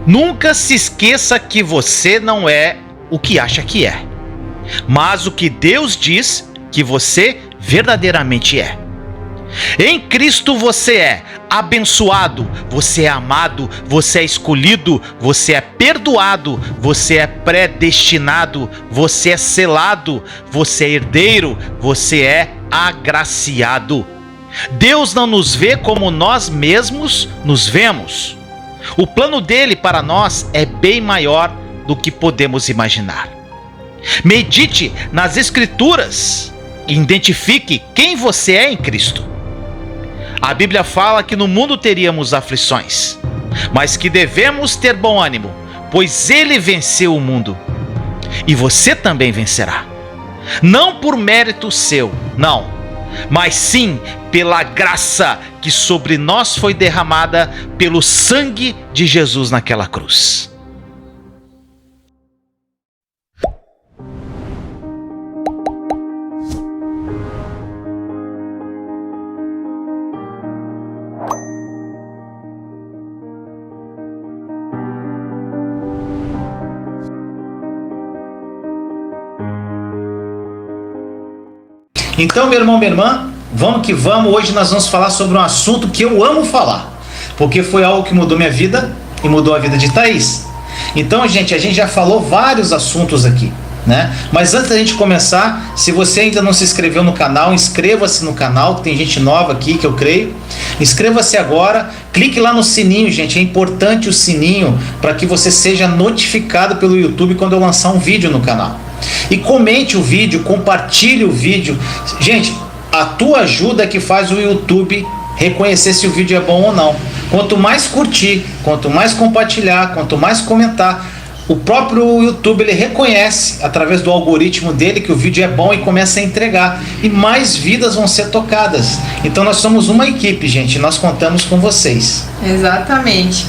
Nunca se esqueça que você não é o que acha que é, mas o que Deus diz que você verdadeiramente é. Em Cristo você é abençoado, você é amado, você é escolhido, você é perdoado, você é predestinado, você é selado, você é herdeiro, você é agraciado. Deus não nos vê como nós mesmos nos vemos. O plano dele para nós é bem maior do que podemos imaginar. Medite nas Escrituras e identifique quem você é em Cristo. A Bíblia fala que no mundo teríamos aflições, mas que devemos ter bom ânimo, pois ele venceu o mundo. E você também vencerá. Não por mérito seu, não, mas sim pela graça que sobre nós foi derramada pelo sangue de Jesus naquela cruz. Então, meu irmão, minha irmã, vamos que vamos. Hoje nós vamos falar sobre um assunto que eu amo falar, porque foi algo que mudou minha vida e mudou a vida de Thaís. Então, gente, a gente já falou vários assuntos aqui, né? Mas antes da gente começar, se você ainda não se inscreveu no canal, inscreva-se no canal, que tem gente nova aqui, que eu creio. Inscreva-se agora, clique lá no sininho, gente, é importante o sininho para que você seja notificado pelo YouTube quando eu lançar um vídeo no canal. E comente o vídeo, compartilhe o vídeo. Gente, a tua ajuda é que faz o YouTube reconhecer se o vídeo é bom ou não. Quanto mais curtir, quanto mais compartilhar, quanto mais comentar, o próprio YouTube ele reconhece através do algoritmo dele que o vídeo é bom e começa a entregar. E mais vidas vão ser tocadas. Então nós somos uma equipe, gente. Nós contamos com vocês. Exatamente.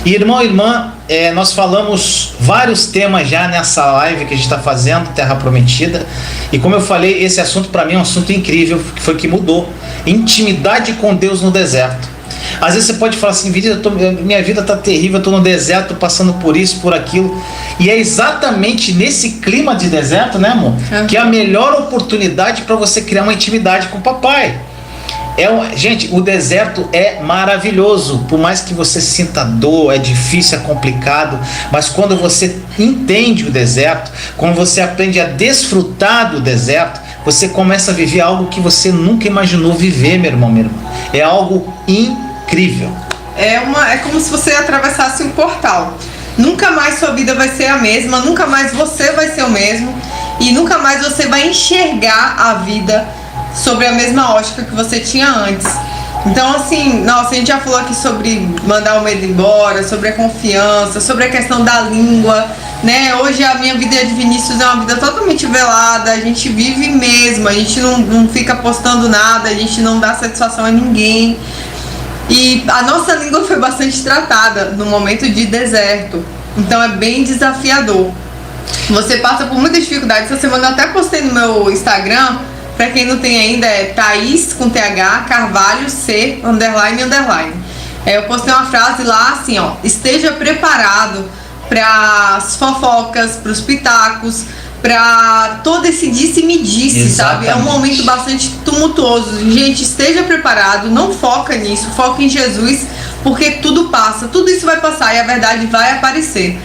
E irmão e irmã, nós falamos vários temas já nessa live que a gente está fazendo, Terra Prometida. E como eu falei, esse assunto para mim é um assunto incrível, que foi que mudou. Intimidade com Deus no deserto. Às vezes você pode falar assim, minha vida está terrível, eu estou no deserto, passando por isso, por aquilo. E é exatamente nesse clima de deserto, né, amor? Que é a melhor oportunidade para você criar uma intimidade com o papai. Gente, o deserto é maravilhoso, por mais que você sinta dor, é difícil, é complicado, mas quando você entende o deserto, quando você aprende a desfrutar do deserto, você começa a viver algo que você nunca imaginou viver, meu irmão, minha irmã. É algo incrível. É como se você atravessasse um portal. Nunca mais sua vida vai ser a mesma, nunca mais você vai ser o mesmo, e nunca mais você vai enxergar a vida sobre a mesma ótica que você tinha antes. Então, assim, nossa, a gente já falou aqui sobre mandar o medo embora, sobre a confiança, sobre a questão da língua, né? Hoje a minha vida de Vinícius é uma vida totalmente velada, a gente vive mesmo, a gente não fica postando nada, a gente não dá satisfação a ninguém. E a nossa língua foi bastante tratada no momento de deserto, então é bem desafiador. Você passa por muitas dificuldades. Essa semana eu até postei no meu Instagram. Pra quem não tem ainda, é Thaís com TH, Carvalho, C, __. Eu postei uma frase lá assim, ó: esteja preparado para as fofocas, para os pitacos, para todo esse disse-me-disse, sabe? É um momento bastante tumultuoso. Gente, esteja preparado, não foca nisso, foca em Jesus, porque tudo passa, tudo isso vai passar e a verdade vai aparecer.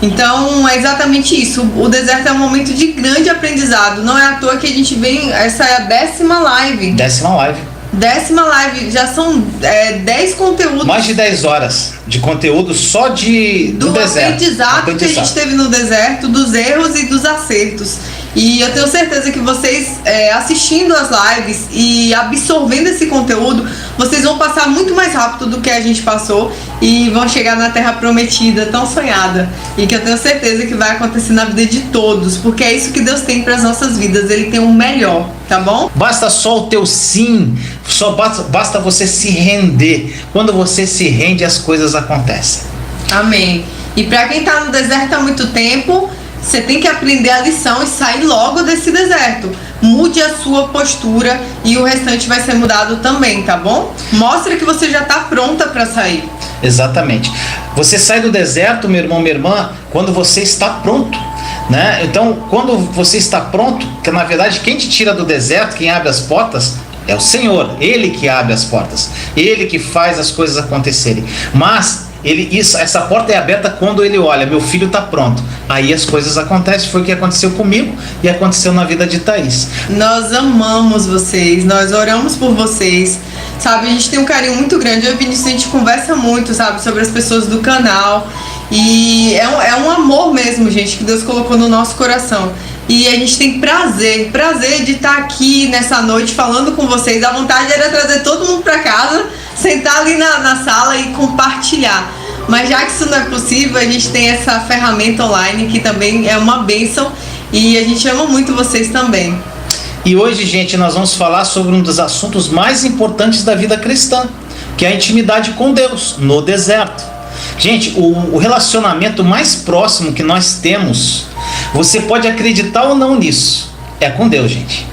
Então é exatamente isso, o deserto é um momento de grande aprendizado, não é à toa que a gente vem, essa é a 10ª live. 10ª live, já são 10 conteúdos. Mais de 10 horas de conteúdo só do deserto. Aprendizado que a gente teve no deserto, dos erros e dos acertos. E eu tenho certeza que vocês, assistindo as lives e absorvendo esse conteúdo, vocês vão passar muito mais rápido do que a gente passou e vão chegar na Terra Prometida, tão sonhada. E que eu tenho certeza que vai acontecer na vida de todos, porque é isso que Deus tem para as nossas vidas, Ele tem o melhor, tá bom? Basta só o teu sim, só basta você se render. Quando você se rende, as coisas acontecem. Amém. E para quem tá no deserto há muito tempo, você tem que aprender a lição e sair logo desse deserto. Mude a sua postura e o restante vai ser mudado também, tá bom? Mostra que você já está pronta para sair. Exatamente. Você sai do deserto, meu irmão, minha irmã, quando você está pronto, né? Então, quando você está pronto, que na verdade quem te tira do deserto, quem abre as portas, é o Senhor. Ele que abre as portas, Ele que faz as coisas acontecerem. Mas essa porta é aberta quando Ele olha, meu filho está pronto. Aí as coisas acontecem. Foi o que aconteceu comigo e aconteceu na vida de Thaís. Nós amamos vocês, nós oramos por vocês, sabe? A gente tem um carinho muito grande. Eu e o Vinícius, a gente conversa muito, sabe, sobre as pessoas do canal. E é um amor mesmo, gente, que Deus colocou no nosso coração. E a gente tem prazer de estar aqui nessa noite falando com vocês. A vontade era trazer todo mundo para casa, sentar ali na sala e compartilhar. Mas já que isso não é possível, a gente tem essa ferramenta online que também é uma bênção. E a gente ama muito vocês também. E hoje, gente, nós vamos falar sobre um dos assuntos mais importantes da vida cristã, que é a intimidade com Deus no deserto. Gente, o relacionamento mais próximo que nós temos, você pode acreditar ou não nisso, é com Deus, gente.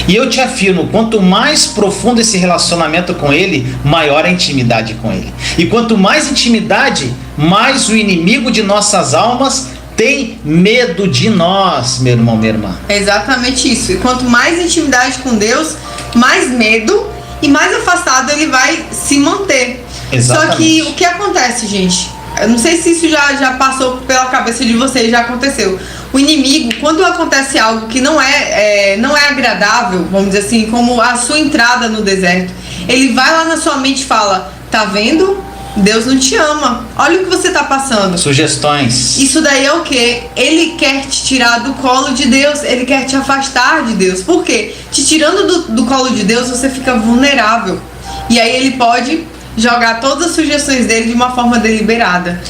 E eu te afirmo, quanto mais profundo esse relacionamento com Ele, maior a intimidade com Ele. E quanto mais intimidade, mais o inimigo de nossas almas tem medo de nós, meu irmão, minha irmã. É exatamente isso. E quanto mais intimidade com Deus, mais medo e mais afastado ele vai se manter. Exatamente. Só que o que acontece, gente? Eu não sei se isso já passou pela cabeça de vocês, já aconteceu. O inimigo, quando acontece algo que não é agradável, vamos dizer assim, como a sua entrada no deserto, ele vai lá na sua mente e fala: tá vendo? Deus não te ama. Olha o que você tá passando. Sugestões. Isso daí é o quê? Ele quer te tirar do colo de Deus. Ele quer te afastar de Deus. Por quê? Te tirando do colo de Deus, você fica vulnerável. E aí ele pode jogar todas as sugestões dele de uma forma deliberada.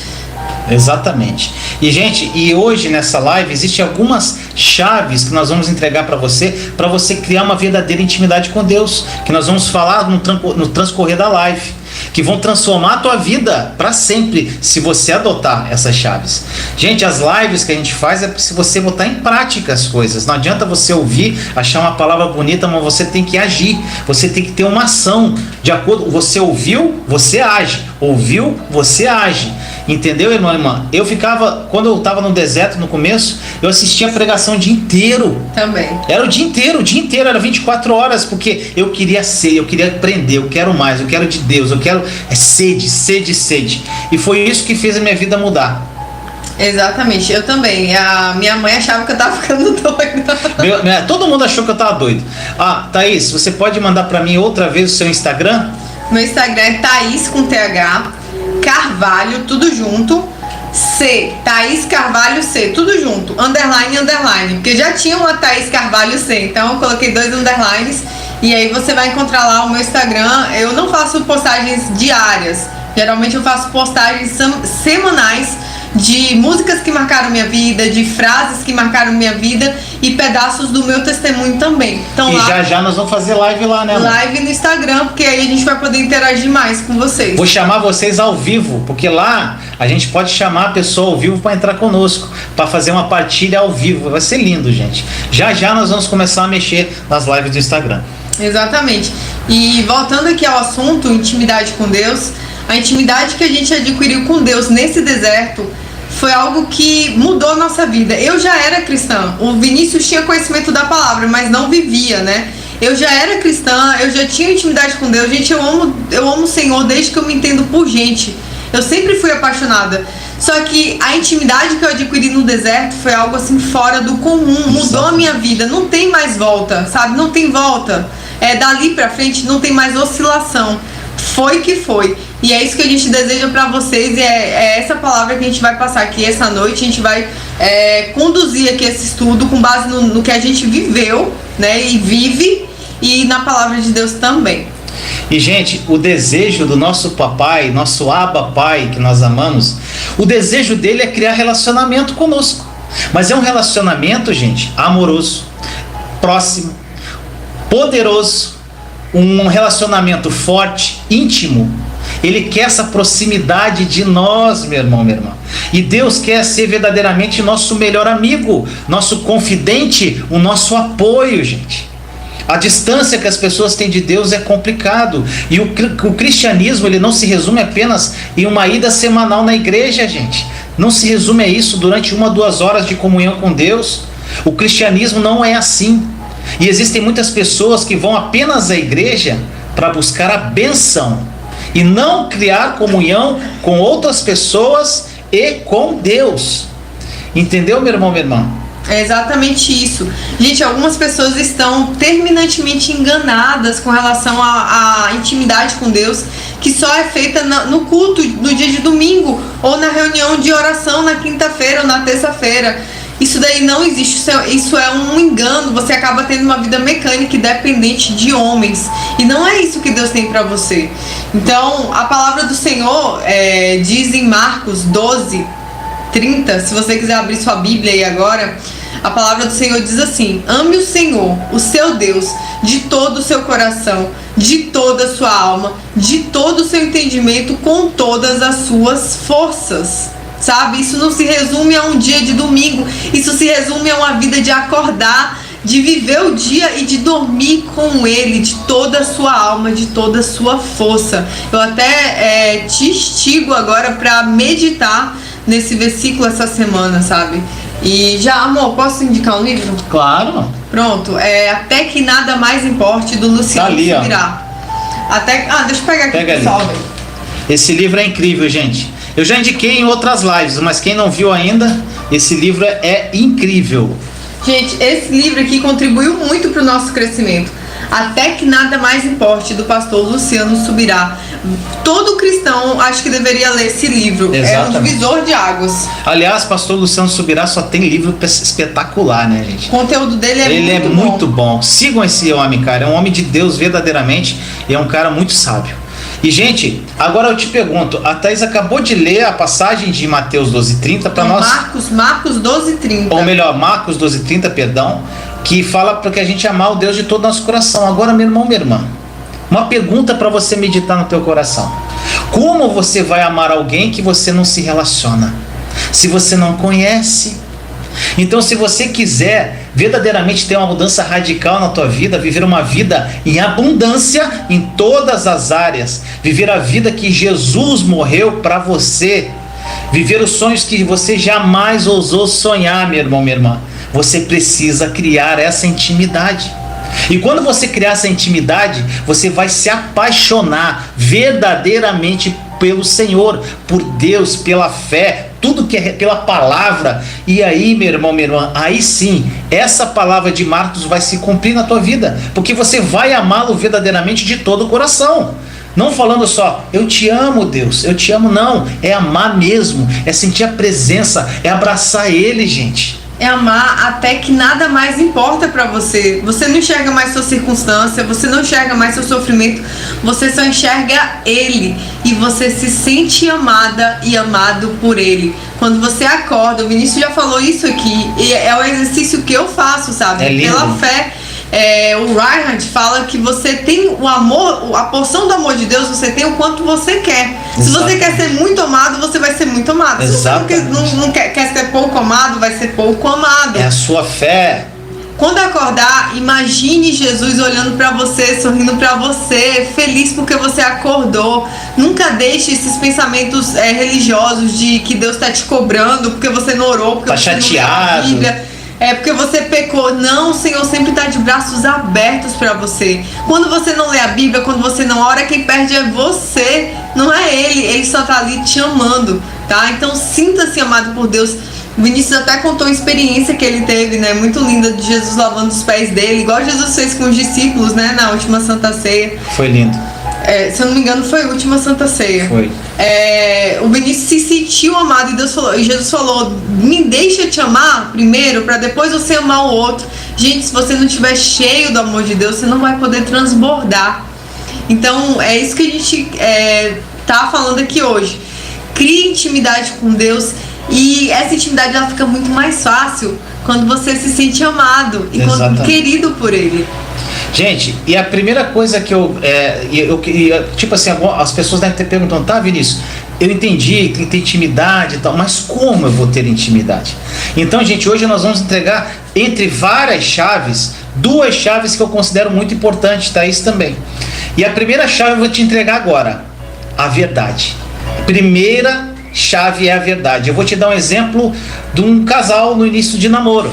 Exatamente. E gente, e hoje nessa live existem algumas chaves que nós vamos entregar para você criar uma verdadeira intimidade com Deus, que nós vamos falar no transcorrer da live, que vão transformar a tua vida para sempre se você adotar essas chaves. Gente, as lives que a gente faz é se você botar em prática as coisas. Não adianta você ouvir, achar uma palavra bonita, mas você tem que agir. Você tem que ter uma ação. De acordo, você ouviu, você age. Ouviu, você age. Entendeu, irmão e irmã? Eu ficava, quando eu estava no deserto no começo, eu assistia a pregação o dia inteiro. Também. Era o dia inteiro, era 24 horas, porque eu queria ser, eu queria aprender, eu quero mais, eu quero de Deus, eu quero sede. E foi isso que fez a minha vida mudar. Exatamente, eu também. A minha mãe achava que eu tava ficando doida. Todo mundo achou que eu tava doido. Ah, Thaís, você pode mandar pra mim outra vez o seu Instagram? Meu Instagram é Thaís com TH Carvalho, tudo junto. C, Thaís Carvalho C, tudo junto, underline, porque já tinha uma Thaís Carvalho C, então eu coloquei 2 underlines e aí você vai encontrar lá o meu Instagram. Eu não faço postagens diárias, geralmente eu faço postagens semanais de músicas que marcaram minha vida, de frases que marcaram minha vida e pedaços do meu testemunho também. Então, e lá, já nós vamos fazer live lá, né, amor? Live no Instagram, porque aí a gente vai poder interagir mais com vocês. Vou chamar vocês ao vivo, porque lá a gente pode chamar a pessoa ao vivo para entrar conosco, para fazer uma partilha ao vivo. Vai ser lindo, gente. Já nós vamos começar a mexer nas lives do Instagram. Exatamente. E voltando aqui ao assunto, intimidade com Deus, a intimidade que a gente adquiriu com Deus nesse deserto foi algo que mudou a nossa vida. Eu já era cristã, o Vinícius tinha conhecimento da palavra, mas não vivia, né? Eu já era cristã, eu já tinha intimidade com Deus. Gente, eu amo o Senhor desde que eu me entendo por gente. Eu sempre fui apaixonada. Só que a intimidade que eu adquiri no deserto foi algo assim fora do comum, mudou a minha vida. Não tem mais volta, sabe? Não tem volta. Dali pra frente não tem mais oscilação. Foi que foi. E é isso que a gente deseja pra vocês. E é essa palavra que a gente vai passar aqui essa noite. A gente vai conduzir aqui esse estudo com base no que a gente viveu, né? E vive. E na palavra de Deus também. E, gente, o desejo do nosso papai, nosso Abba Pai, que nós amamos, o desejo dele é criar relacionamento conosco. Mas é um relacionamento, gente, amoroso, próximo, poderoso, um relacionamento forte, íntimo. Ele quer essa proximidade de nós, meu irmão, minha irmã. E Deus quer ser verdadeiramente nosso melhor amigo, nosso confidente, o nosso apoio, gente. A distância que as pessoas têm de Deus é complicado. E o cristianismo, ele não se resume apenas em uma ida semanal na igreja, gente. Não se resume a isso durante 1 ou 2 horas de comunhão com Deus. O cristianismo não é assim. E existem muitas pessoas que vão apenas à igreja para buscar a bênção e não criar comunhão com outras pessoas e com Deus. Entendeu, meu irmão, minha irmã? É exatamente isso. Gente, algumas pessoas estão terminantemente enganadas com relação à intimidade com Deus, que só é feita no culto, no dia de domingo, ou na reunião de oração na quinta-feira ou na terça-feira. Isso daí não existe, isso é um engano. Você acaba tendo uma vida mecânica e dependente de homens, e não é isso que Deus tem para você. Então, a palavra do Senhor diz em Marcos 12:30, se você quiser abrir sua Bíblia aí agora, a palavra do Senhor diz assim: ame o Senhor, o seu Deus, de todo o seu coração, de toda a sua alma, de todo o seu entendimento, com todas as suas forças. Sabe? Isso não se resume a um dia de domingo, isso se resume a uma vida de acordar, de viver o dia e de dormir com Ele, de toda a sua alma, de toda a sua força. Eu até te instigo agora para meditar nesse versículo essa semana, sabe? E já, amor, posso indicar um livro? Claro. Pronto, Até Que Nada Mais Importe, do Luciano Subirá. Deixa eu pegar aqui. Pega ali. Esse livro é incrível, gente. Eu já indiquei em outras lives, mas quem não viu ainda, esse livro é incrível. Gente, esse livro aqui contribuiu muito para o nosso crescimento. Até Que Nada Mais Importe, do pastor Luciano Subirá. Todo cristão acho que deveria ler esse livro. Exatamente. É um divisor de águas. Aliás, pastor Luciano Subirá só tem livro espetacular, né, gente? O conteúdo dele é muito bom. Sigam esse homem, cara. É um homem de Deus verdadeiramente e é um cara muito sábio. E, gente, agora eu te pergunto, a Thaís acabou de ler a passagem de Mateus 12:30 para nós. Marcos 12:30. Ou melhor, Marcos 12:30, perdão, que fala para que a gente amar o Deus de todo o nosso coração. Agora, meu irmão, minha irmã, uma pergunta para você meditar no teu coração: como você vai amar alguém que você não se relaciona? Se você não conhece? Então, se você quiser verdadeiramente ter uma mudança radical na tua vida, viver uma vida em abundância em todas as áreas, viver a vida que Jesus morreu para você, viver os sonhos que você jamais ousou sonhar, meu irmão, minha irmã, você precisa criar essa intimidade. E quando você criar essa intimidade, você vai se apaixonar verdadeiramente pelo Senhor, por Deus, pela fé, tudo que é pela palavra. E aí, meu irmão, minha irmã, aí sim, essa palavra de Marcos vai se cumprir na tua vida, porque você vai amá-lo verdadeiramente de todo o coração. Não falando só, eu te amo, Deus, eu te amo, não. É amar mesmo, é sentir a presença, é abraçar Ele, gente. É amar até que nada mais importa pra você. Você não enxerga mais sua circunstância, você não enxerga mais seu sofrimento, você só enxerga Ele. E você se sente amada e amado por Ele. Quando você acorda, o Vinícius já falou isso aqui, e é o exercício que eu faço, sabe? É lindo. Pela fé. O Reinhard fala que você tem o amor, a porção do amor de Deus, você tem o quanto você quer. Se você quer ser muito amado, você vai ser muito amado. Exatamente. Se você não quer ser pouco amado, vai ser pouco amado. É a sua fé. Quando acordar, imagine Jesus olhando pra você, sorrindo pra você, feliz porque você acordou. Nunca deixe esses pensamentos religiosos de que Deus tá te cobrando porque você não orou, porque tá você chateado. não leu a Bíblia. Porque você pecou. Não, o Senhor sempre está de braços abertos para você. Quando você não lê a Bíblia, quando você não ora, quem perde é você, não é Ele. Ele só está ali te amando, tá? Então sinta-se amado por Deus. O Vinícius até contou uma experiência que ele teve, né? Muito linda, de Jesus lavando os pés dele, igual Jesus fez com os discípulos, né? Na última Santa Ceia. Foi lindo. Se eu não me engano, foi a última Santa Ceia. Foi. O Vinícius se sentiu amado e Jesus falou: me deixa te amar primeiro, para depois você amar o outro. Gente, se você não estiver cheio do amor de Deus, você não vai poder transbordar. Então, é isso que a gente tá falando aqui hoje. Crie intimidade com Deus, e essa intimidade ela fica muito mais fácil quando você se sente amado e querido por Ele. Gente, e a primeira coisa que tipo assim, as pessoas devem ter perguntado: tá, Vinícius, eu entendi que tem intimidade e tal, mas como eu vou ter intimidade? Então, gente, hoje nós vamos entregar, entre várias chaves, duas chaves que eu considero muito importantes, Thaís também. E a primeira chave eu vou te entregar agora, a verdade. Primeira chave é a verdade. Eu vou te dar um exemplo de um casal no início de namoro.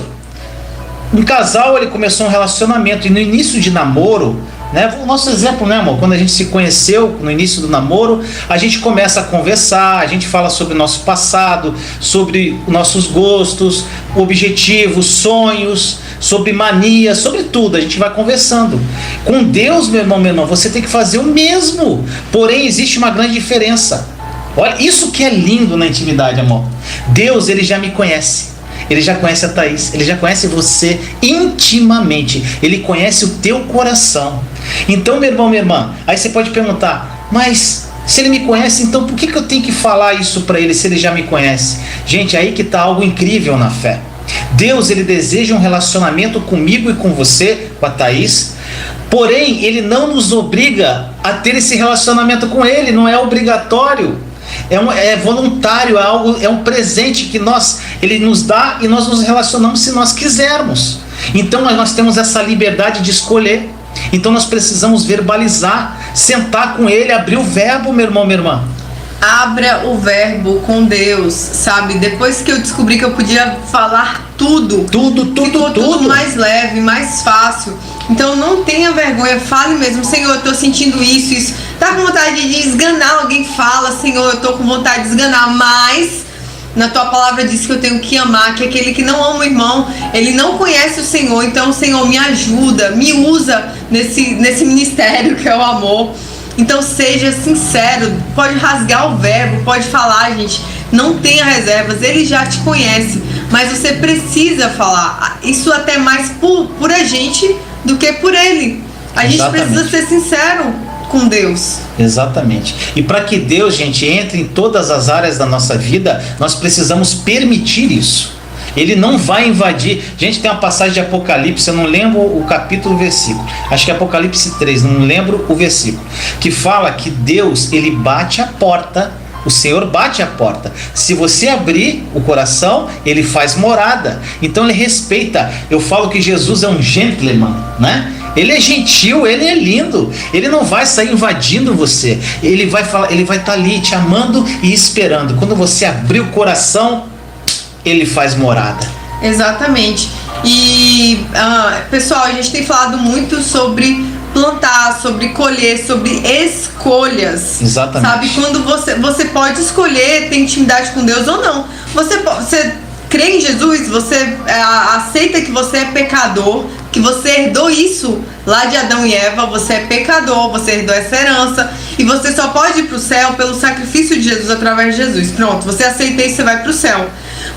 Um casal, ele começou um relacionamento, e no início de namoro, né, o nosso exemplo, né, amor? Quando a gente se conheceu no início do namoro, a gente começa a conversar, a gente fala sobre o nosso passado, sobre nossos gostos, objetivos, sonhos, sobre manias, sobre tudo. A gente vai conversando. Com Deus, meu irmão, você tem que fazer o mesmo. Porém, existe uma grande diferença. Olha, isso que é lindo na intimidade, amor. Deus, ele já me conhece. Ele já conhece a Thaís, ele já conhece você intimamente, ele conhece o teu coração. Então, meu irmão, minha irmã, aí você pode perguntar, mas se ele me conhece, então por que eu tenho que falar isso para ele se ele já me conhece? Gente, aí que está algo incrível na fé. Deus, ele deseja um relacionamento comigo e com você, com a Thaís, porém, ele não nos obriga a ter esse relacionamento com ele, não é obrigatório. É voluntário, é um presente que ele nos dá, e nós nos relacionamos se nós quisermos. Então nós temos essa liberdade de escolher. Então nós precisamos verbalizar, sentar com ele, abrir o verbo, meu irmão, minha irmã. Abra o verbo com Deus, sabe? Depois que eu descobri que eu podia falar tudo, ficou tudo mais leve, mais fácil. Então não tenha vergonha, fale mesmo: Senhor, eu tô sentindo isso. Tá com vontade de esganar alguém? Fala: Senhor, eu tô com vontade de esganar, mas na tua palavra diz que eu tenho que amar, que aquele que não ama o irmão, ele não conhece o Senhor. Então, Senhor, me ajuda, me usa nesse ministério que é o amor. Então seja sincero, pode rasgar o verbo, pode falar, gente, não tenha reservas, ele já te conhece, mas você precisa falar, isso até mais por a gente do que por ele. A gente precisa ser sincero com Deus. Exatamente. E para que Deus, gente, entre em todas as áreas da nossa vida, nós precisamos permitir isso. Ele não vai invadir. Gente, tem uma passagem de Apocalipse, eu não lembro o capítulo, o versículo. Acho que é Apocalipse 3, não lembro o versículo. Que fala que Deus, ele bate a porta. O Senhor bate a porta. Se você abrir o coração, ele faz morada. Então ele respeita. Eu falo que Jesus é um gentleman, né? Ele é gentil, ele é lindo. Ele não vai sair invadindo você. Ele vai estar ali te amando e esperando. Quando você abrir o coração, ele faz morada. Exatamente. E pessoal, a gente tem falado muito sobre plantar, sobre colher, sobre escolhas. Exatamente. Sabe, quando você pode escolher ter intimidade com Deus ou não. Você crê em Jesus, você aceita que você é pecador, que você herdou isso lá de Adão e Eva, você é pecador, você herdou essa herança, e você só pode ir para o céu pelo sacrifício de Jesus, através de Jesus. Pronto, você aceita isso, você vai para o céu.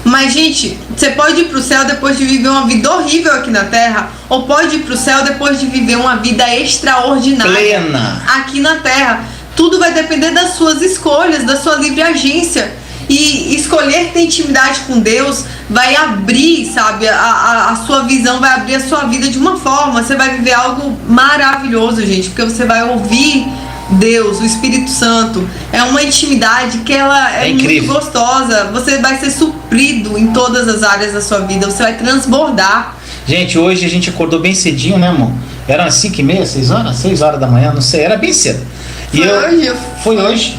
Mas, gente, você pode ir para o céu depois de viver uma vida horrível aqui na terra, ou pode ir para o céu depois de viver uma vida extraordinária plena aqui na terra. Tudo vai depender das suas escolhas, da sua livre agência. E escolher ter intimidade com Deus vai abrir, sabe, a sua visão, vai abrir a sua vida de uma forma. Você vai viver algo maravilhoso, gente, porque você vai ouvir Deus, o Espírito Santo. É uma intimidade que ela é muito gostosa. Você vai ser suprido em todas as áreas da sua vida. Você vai transbordar. Gente, hoje a gente acordou bem cedinho, né, amor? Eram 5h30, 6 horas? 6 horas da manhã, não sei, era bem cedo. Foi hoje.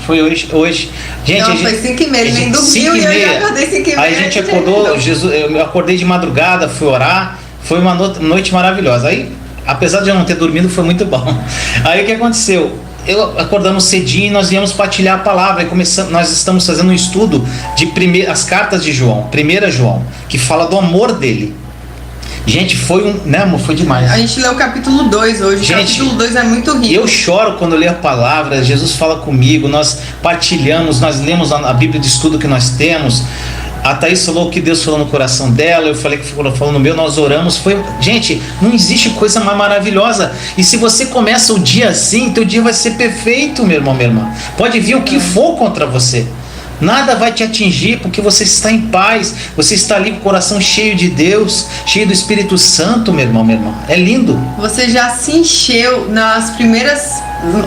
Gente, não, foi 5h30, ele nem dormiu e eu já acordei 5h30. Aí a gente acordou, eu acordei de madrugada, fui orar, foi uma noite maravilhosa. Aí, apesar de eu não ter dormido, foi muito bom. Aí o que aconteceu? Acordamos cedinho e nós íamos partilhar a palavra, e nós estamos fazendo um estudo de as cartas de João, 1 João, que fala do amor dele. Gente, né, amor? Foi demais. A gente leu o capítulo 2 hoje. Gente, o capítulo 2 é muito rico. Eu choro quando eu leio a palavra, Jesus fala comigo, nós partilhamos, nós lemos a Bíblia de estudo que nós temos. A Thaís falou que Deus falou no coração dela, eu falei que falou no meu, nós oramos. Gente, não existe coisa mais maravilhosa. E se você começa o dia assim, teu dia vai ser perfeito, meu irmão, minha irmã. Pode vir o que for contra você. Nada vai te atingir, porque você está em paz. Você está ali com o coração cheio de Deus, cheio do Espírito Santo, meu irmão, minha irmã. É lindo. Você já se encheu nas primeiras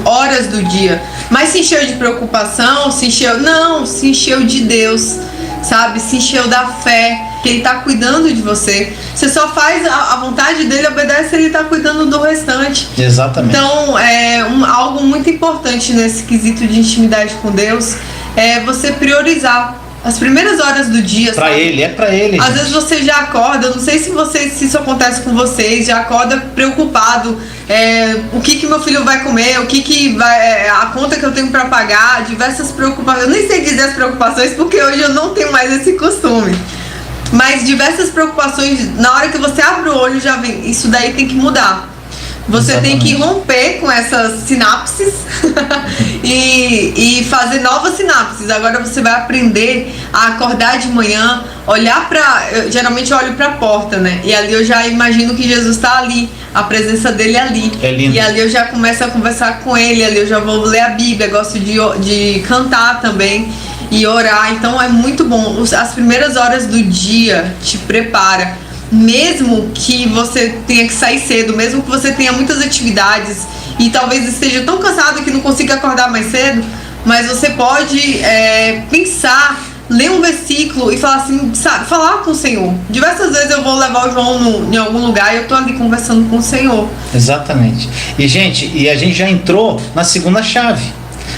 horas do dia. Mas se encheu de preocupação, se encheu de Deus, sabe? Se encheu da fé. que Ele está cuidando de você. Você só faz a vontade dEle, obedece, Ele está cuidando do restante. Exatamente. Então, algo muito importante nesse quesito de intimidade com Deus é você priorizar as primeiras horas do dia. Pra sabe? Ele, é pra Ele. Às gente. vezes você já acorda, eu não sei se isso acontece com vocês, já acorda preocupado, o que meu filho vai comer, o que vai, a conta que eu tenho para pagar, diversas preocupações. Eu nem sei dizer as preocupações porque hoje eu não tenho mais esse costume. Mas diversas preocupações, na hora que você abre o olho já vem, isso daí tem que mudar. Você Exatamente. tem que romper com essas sinapses e fazer novas sinapses. Agora você vai aprender a acordar de manhã, olhar eu geralmente olho para a porta, né? E ali eu já imagino que Jesus está ali, a presença dele ali. É lindo. E ali eu já começo a conversar com ele, ali eu já vou ler a Bíblia, gosto de cantar também e orar. Então é muito bom. As primeiras horas do dia te prepara. Mesmo que você tenha que sair cedo, mesmo que você tenha muitas atividades e talvez esteja tão cansado que não consiga acordar mais cedo, mas você pode pensar, ler um versículo e falar assim, sabe, falar com o Senhor. Diversas vezes eu vou levar o João em algum lugar e eu tô ali conversando com o Senhor. Exatamente. E a gente já entrou na segunda chave,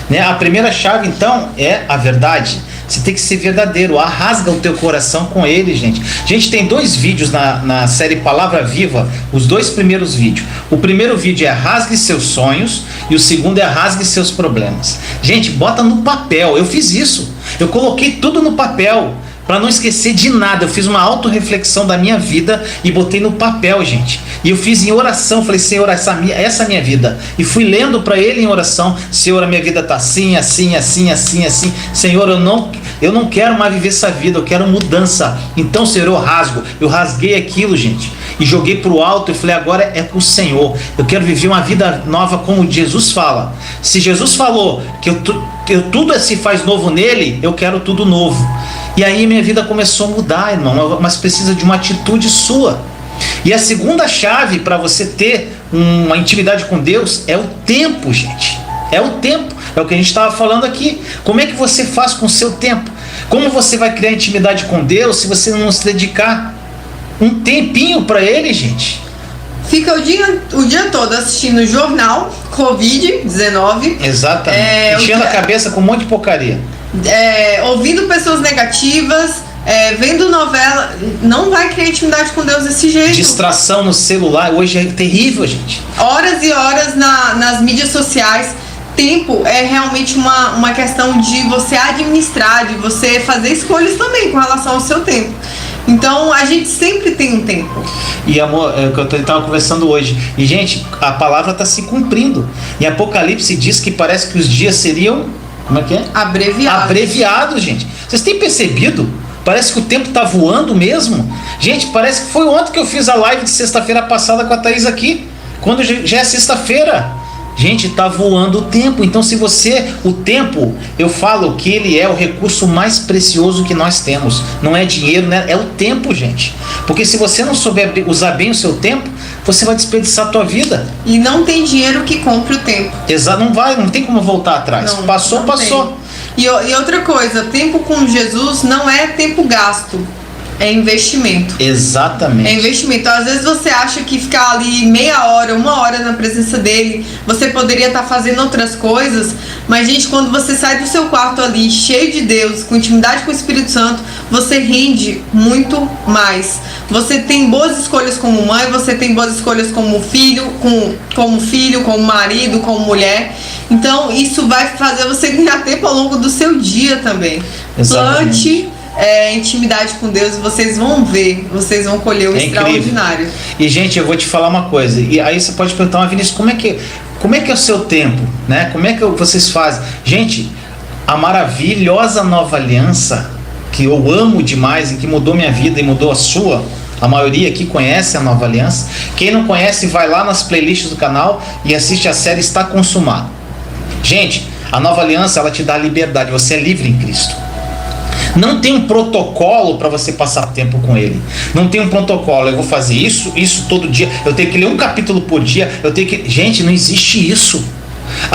né? A primeira chave, então, é a verdade. Você tem que ser verdadeiro, rasga o teu coração com Ele, gente. A gente tem 2 vídeos na série Palavra Viva, os 2 primeiros vídeos. O primeiro vídeo é rasgue seus sonhos e o segundo é rasgue seus problemas. Gente, bota no papel, eu fiz isso. Eu coloquei tudo no papel, para não esquecer de nada. Eu fiz uma autorreflexão da minha vida e botei no papel, gente. E eu fiz em oração, falei, Senhor, essa é a minha vida. E fui lendo para Ele em oração, Senhor, a minha vida está assim, assim, assim, assim, assim. Senhor, eu não quero mais viver essa vida, eu quero mudança. Então, Senhor, eu rasguei aquilo, gente. E joguei para o alto e falei, agora é com o Senhor. Eu quero viver uma vida nova como Jesus fala. Se Jesus falou que tudo se faz novo nele, eu quero tudo novo. E aí minha vida começou a mudar, irmão, mas precisa de uma atitude sua. E a segunda chave para você ter uma intimidade com Deus é o tempo, gente. É o tempo, é o que a gente estava falando aqui. Como é que você faz com o seu tempo? Como você vai criar intimidade com Deus se você não se dedicar um tempinho para Ele, gente? Fica o dia todo assistindo jornal, Covid-19. Exatamente. Enchendo a cabeça com um monte de porcaria. Ouvindo pessoas negativas, vendo novela. Não vai criar intimidade com Deus desse jeito. Distração no celular, hoje é terrível, gente. Horas e horas nas mídias sociais. Tempo é realmente uma questão de você administrar, de você fazer escolhas também com relação ao seu tempo. Então a gente sempre tem um tempo. E amor, é o que eu estava conversando hoje. E gente, a palavra está se cumprindo. Em Apocalipse diz que parece que os dias seriam, como é que é? Abreviados, gente. Vocês têm percebido? Parece que o tempo está voando mesmo. Gente, parece que foi ontem que eu fiz a live de sexta-feira passada com a Thaís aqui. Quando já é sexta-feira. Gente, está voando o tempo. Então o tempo, eu falo que ele é o recurso mais precioso que nós temos. Não é dinheiro, né? É o tempo, gente. Porque se você não souber usar bem o seu tempo, você vai desperdiçar a tua vida. E não tem dinheiro que compre o tempo. Exato, não tem como voltar atrás. Passou. E outra coisa, tempo com Jesus não é tempo gasto. É investimento. Exatamente. É investimento. Às vezes você acha que ficar ali meia hora, 1 hora na presença dele, você poderia estar fazendo outras coisas, mas gente, quando você sai do seu quarto ali, cheio de Deus, com intimidade com o Espírito Santo, você rende muito mais. Você tem boas escolhas como mãe, você tem boas escolhas como filho, como marido, como mulher. Então isso vai fazer você ganhar tempo ao longo do seu dia também. Exatamente. Plante intimidade com Deus, vocês vão ver, vocês vão colher o extraordinário. E gente, eu vou te falar uma coisa, e aí você pode perguntar, Vinícius, como é que é o seu tempo, né? Como é que vocês fazem? Gente, a maravilhosa nova aliança, que eu amo demais e que mudou minha vida e mudou a sua, a maioria aqui conhece a nova aliança. Quem não conhece, vai lá nas playlists do canal e assiste a série Está Consumado. Gente, a nova aliança, ela te dá liberdade, você é livre em Cristo. Não tem um protocolo para você passar tempo com Ele. Não tem um protocolo, eu vou fazer isso todo dia, eu tenho que ler um capítulo por dia, Gente, não existe isso.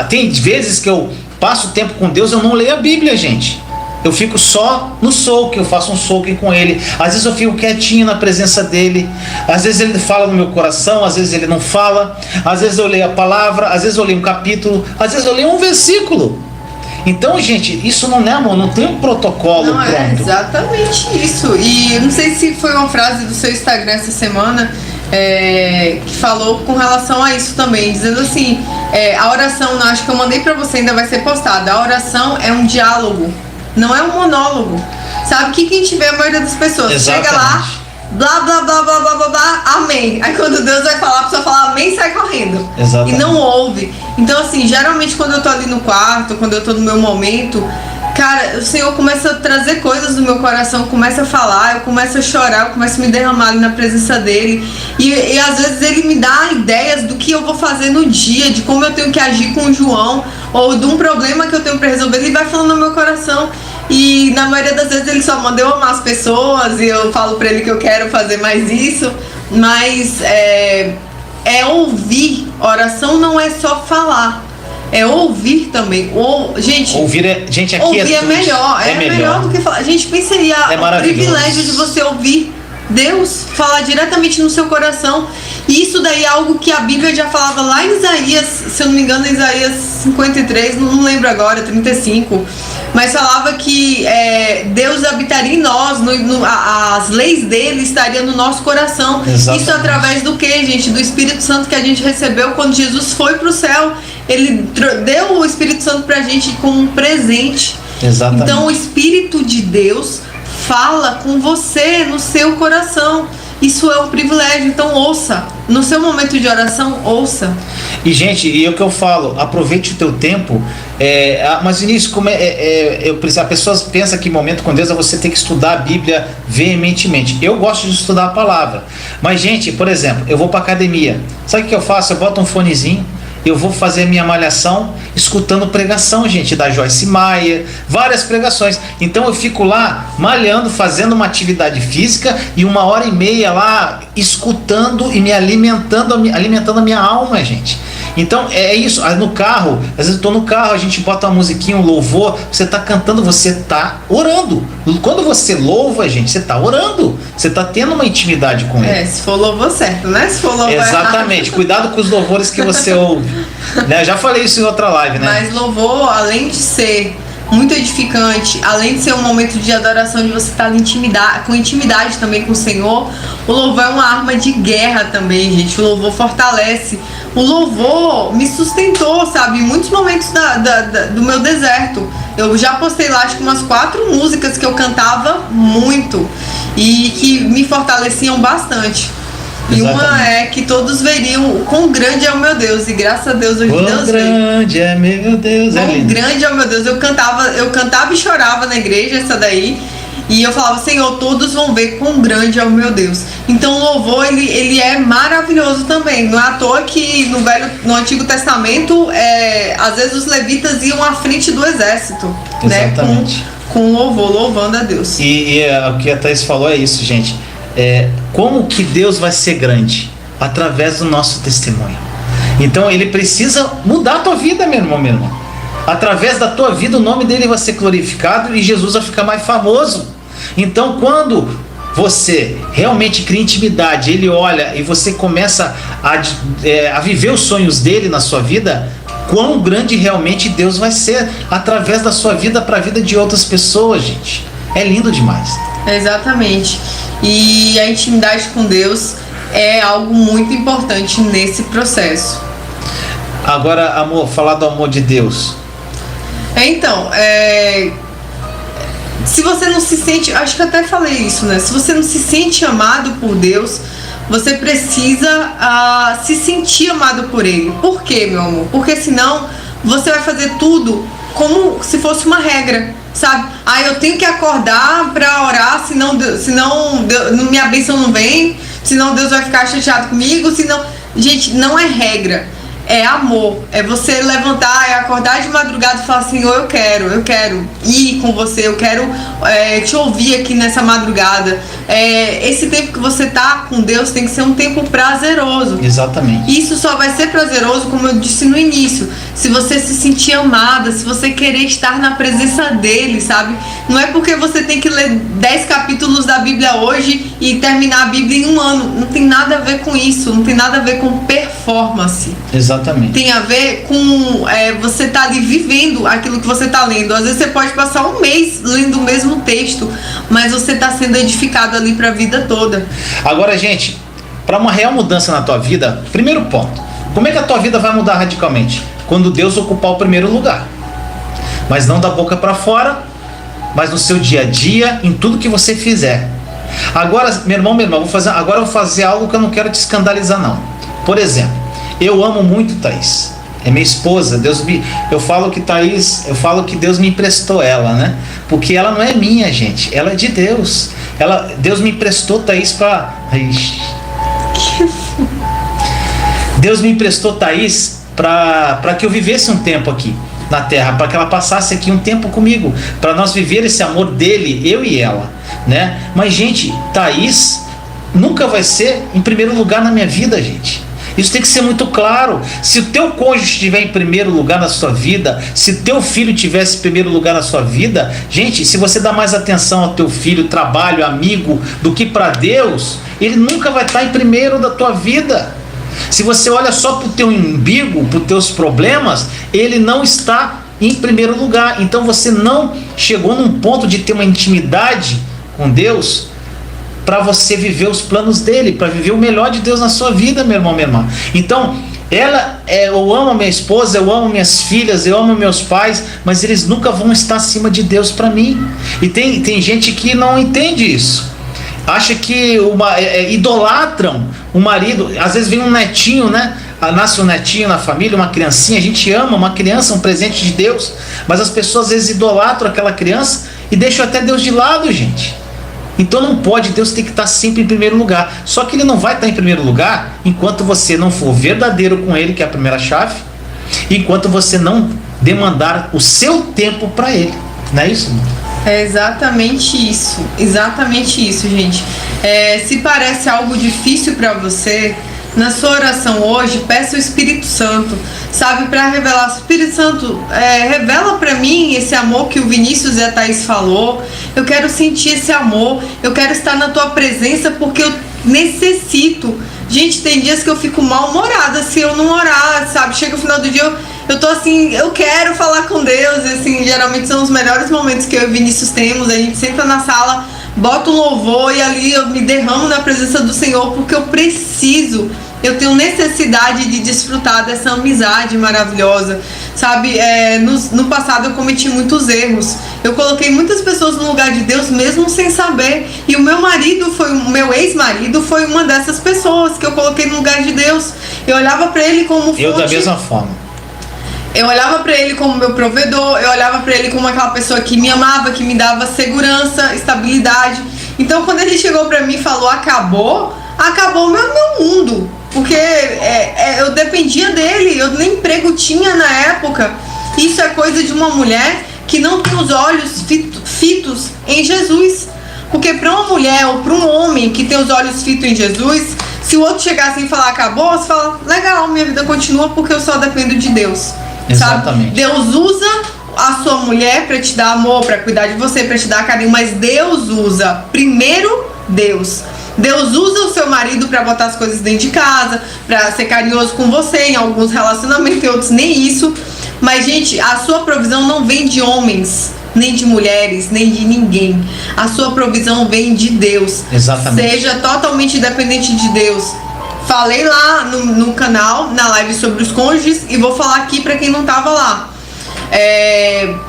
Tem vezes que eu passo tempo com Deus, eu não leio a Bíblia, gente. Eu fico só no soak, eu faço um soak com ele. Às vezes eu fico quietinho na presença dele. Às vezes ele fala no meu coração, às vezes ele não fala. Às vezes eu leio a palavra, às vezes eu leio um capítulo, às vezes eu leio um versículo. Então, gente, isso não é, amor, não tem um protocolo não, pronto. É exatamente isso. E eu não sei se foi uma frase do seu Instagram essa semana que falou com relação a isso também, dizendo assim, a oração, acho que eu mandei pra você, ainda vai ser postada. A oração é um diálogo, não é um monólogo. Sabe o que a gente vê a maioria das pessoas? Exatamente. Chega lá, blá, blá, blá, blá, blá, blá, blá, amém. Aí quando Deus vai falar, a pessoa fala amém e sai correndo. Exatamente. E não ouve. Então assim, geralmente quando eu tô ali no quarto, quando eu tô no meu momento, cara, o Senhor começa a trazer coisas do meu coração, começa a falar, eu começo a chorar, eu começo a me derramar ali na presença dele. E às vezes ele me dá ideias do que eu vou fazer no dia, de como eu tenho que agir com o João, ou de um problema que eu tenho pra resolver. Ele vai falando no meu coração. E na maioria das vezes ele só manda eu amar as pessoas e eu falo pra ele que eu quero fazer mais isso. Mas é ouvir. Oração não é só falar. É ouvir também. Gente, ouvir aqui ouvir é melhor. É melhor do que falar. Gente, pensa aí, o privilégio de você ouvir Deus falar diretamente no seu coração. E isso daí é algo que a Bíblia já falava lá em Isaías, se eu não me engano, Isaías 53, não lembro agora, 35. Mas falava que Deus habitaria em nós, as leis dele estariam no nosso coração. Exatamente. Isso através do que, gente? Do Espírito Santo que a gente recebeu quando Jesus foi para o céu. Ele deu o Espírito Santo pra gente como um presente. Exatamente. Então o Espírito de Deus fala com você no seu coração. Isso é um privilégio, então ouça. No seu momento de oração, ouça. E gente, e é o que eu falo, aproveite o teu tempo. Mas Vinícius, a pessoa pensa que momento com Deus é você ter que estudar a Bíblia veementemente. Eu gosto de estudar a palavra. Mas gente, por exemplo, eu vou pra academia. Sabe o que eu faço? Eu boto um fonezinho, eu vou fazer minha malhação escutando pregação, gente, da Joyce Meyer, várias pregações. Então eu fico lá malhando, fazendo uma atividade física e 1h30 lá escutando e me alimentando a minha alma, gente. Então é isso. No carro, às vezes eu tô no carro, a gente bota uma musiquinha, um louvor, você tá cantando, você tá orando. Quando você louva, gente, você tá orando. Você tá tendo uma intimidade com ele. Se for louvor certo, né? Se for louvor exatamente. errado. Cuidado com os louvores que você ouve. Né? Já falei isso em outra live, né? Mas louvor, além de ser muito edificante, além de ser um momento de adoração, de você estar com intimidade também com o Senhor, o louvor é uma arma de guerra também, gente. O louvor fortalece. O louvor me sustentou, sabe, em muitos momentos do meu deserto. Eu já postei lá, acho que umas 4 músicas que eu cantava muito e que me fortaleciam bastante. E uma é que todos veriam o quão grande é o meu Deus. E graças a Deus hoje Deus veio. Quão grande é meu Deus. Quão grande é o meu Deus. Eu cantava e chorava na igreja, essa daí. E eu falava, Senhor, todos vão ver quão grande é o meu Deus. Então o louvor, ele é maravilhoso também. Não é à toa que no Antigo Testamento, às vezes os levitas iam à frente do exército. Exatamente. Né? Com louvor, louvando a Deus. E o que a Thaís falou é isso, gente. Como que Deus vai ser grande? Através do nosso testemunho. Então ele precisa mudar a tua vida, meu irmão, minha irmã. Através da tua vida o nome dele vai ser glorificado e Jesus vai ficar mais famoso. Então quando você realmente cria intimidade, ele olha e você começa a viver os sonhos dele na sua vida, quão grande realmente Deus vai ser através da sua vida para a vida de outras pessoas, gente. É lindo demais. Exatamente. E a intimidade com Deus é algo muito importante nesse processo. Agora, amor, falar do amor de Deus. Então, se você não se sente, acho que eu até falei isso, né? Se você não se sente amado por Deus, você precisa se sentir amado por Ele. Por quê, meu amor? Porque senão você vai fazer tudo como se fosse uma regra, sabe? Eu tenho que acordar pra orar, senão minha bênção não vem, senão Deus vai ficar chateado comigo, senão... Gente, não é regra. é amor. É você levantar, é acordar de madrugada e falar, Senhor, eu quero ir com você, eu quero te ouvir aqui nessa madrugada. Esse tempo que você tá com Deus tem que ser um tempo prazeroso. Exatamente. Isso só vai ser prazeroso, como eu disse no início, se você se sentir amada, se você querer estar na presença dele, sabe? Não é porque você tem que ler 10 capítulos da Bíblia hoje e terminar a Bíblia em um ano. Não tem nada a ver com isso, não tem nada a ver com performance. Exatamente. Tem a ver com você tá ali vivendo aquilo que você tá lendo. Às vezes você pode passar um mês lendo o mesmo texto, mas você tá sendo edificado ali para a vida toda. Agora, gente, para uma real mudança na tua vida, primeiro ponto, como é que a tua vida vai mudar radicalmente? Quando Deus ocupar o primeiro lugar. Mas não da boca para fora, mas no seu dia a dia, em tudo que você fizer. Agora, meu irmão, agora eu vou fazer algo que eu não quero te escandalizar, não. Por exemplo, eu amo muito Thaís. É minha esposa. Eu falo que Deus me emprestou ela, né? Porque ela não é minha, gente. Ela é de Deus. Deus me emprestou Thaís para... Deus me emprestou Thaís para que eu vivesse um tempo aqui na terra, para que ela passasse aqui um tempo comigo, para nós viver esse amor dele, eu e ela, né? Mas, gente, Thaís nunca vai ser em primeiro lugar na minha vida, gente. Isso tem que ser muito claro. Se o teu cônjuge estiver em primeiro lugar na sua vida, se o teu filho tivesse em primeiro lugar na sua vida, gente, se você dá mais atenção ao teu filho, trabalho, amigo, do que para Deus, ele nunca vai estar em primeiro da tua vida. Se você olha só para o teu umbigo, para os teus problemas, ele não está em primeiro lugar. Então você não chegou num ponto de ter uma intimidade com Deus para você viver os planos dele, para viver o melhor de Deus na sua vida, meu irmão, minha irmã. Então, eu amo a minha esposa, eu amo minhas filhas, eu amo meus pais, mas eles nunca vão estar acima de Deus para mim. E tem gente que não entende isso. Acha que idolatram o marido. Às vezes vem um netinho, né? Nasce um netinho na família, uma criancinha. A gente ama uma criança, um presente de Deus. Mas as pessoas às vezes idolatram aquela criança e deixam até Deus de lado, gente. Então não pode, Deus tem que estar sempre em primeiro lugar. Só que ele não vai estar em primeiro lugar enquanto você não for verdadeiro com ele, que é a primeira chave, enquanto você não demandar o seu tempo para ele. Não é isso, irmão? É exatamente isso, gente. Se parece algo difícil para você, na sua oração hoje, peça o Espírito Santo, sabe, para revelar. Espírito Santo, revela para mim esse amor que o Vinícius e a Thaís falou. Eu quero sentir esse amor, eu quero estar na tua presença porque eu necessito. Gente, tem dias que eu fico mal-humorada se eu não orar, sabe? Chega o final do dia, eu tô assim, eu quero falar com Deus, e assim, geralmente são os melhores momentos que eu e o Vinícius temos. A gente senta na sala, bota um louvor e ali eu me derramo na presença do Senhor, porque eu tenho necessidade de desfrutar dessa amizade maravilhosa, sabe? No passado eu cometi muitos erros, eu coloquei muitas pessoas no lugar de Deus mesmo sem saber, e o meu ex-marido foi uma dessas pessoas que eu coloquei no lugar de Deus. Eu olhava pra ele como fonte. Eu da mesma forma. Eu olhava pra ele como meu provedor, eu olhava pra ele como aquela pessoa que me amava, que me dava segurança, estabilidade. Então quando ele chegou pra mim e falou acabou o meu mundo. Porque eu dependia dele, eu nem emprego tinha na época. Isso é coisa de uma mulher que não tem os olhos fitos em Jesus. Porque para uma mulher ou para um homem que tem os olhos fitos em Jesus, se o outro chegar assim e falar acabou, você fala, legal, minha vida continua porque eu só dependo de Deus. Exatamente. Sabe? Deus usa a sua mulher para te dar amor, para cuidar de você, para te dar carinho, mas Deus usa primeiro Deus. Deus usa o seu marido para botar as coisas dentro de casa, para ser carinhoso com você, em alguns relacionamentos, em outros nem isso. Mas, gente, a sua provisão não vem de homens, nem de mulheres, nem de ninguém. A sua provisão vem de Deus. Exatamente. Seja totalmente dependente de Deus. Falei lá no canal, na live sobre os cônjuges, e vou falar aqui para quem não tava lá.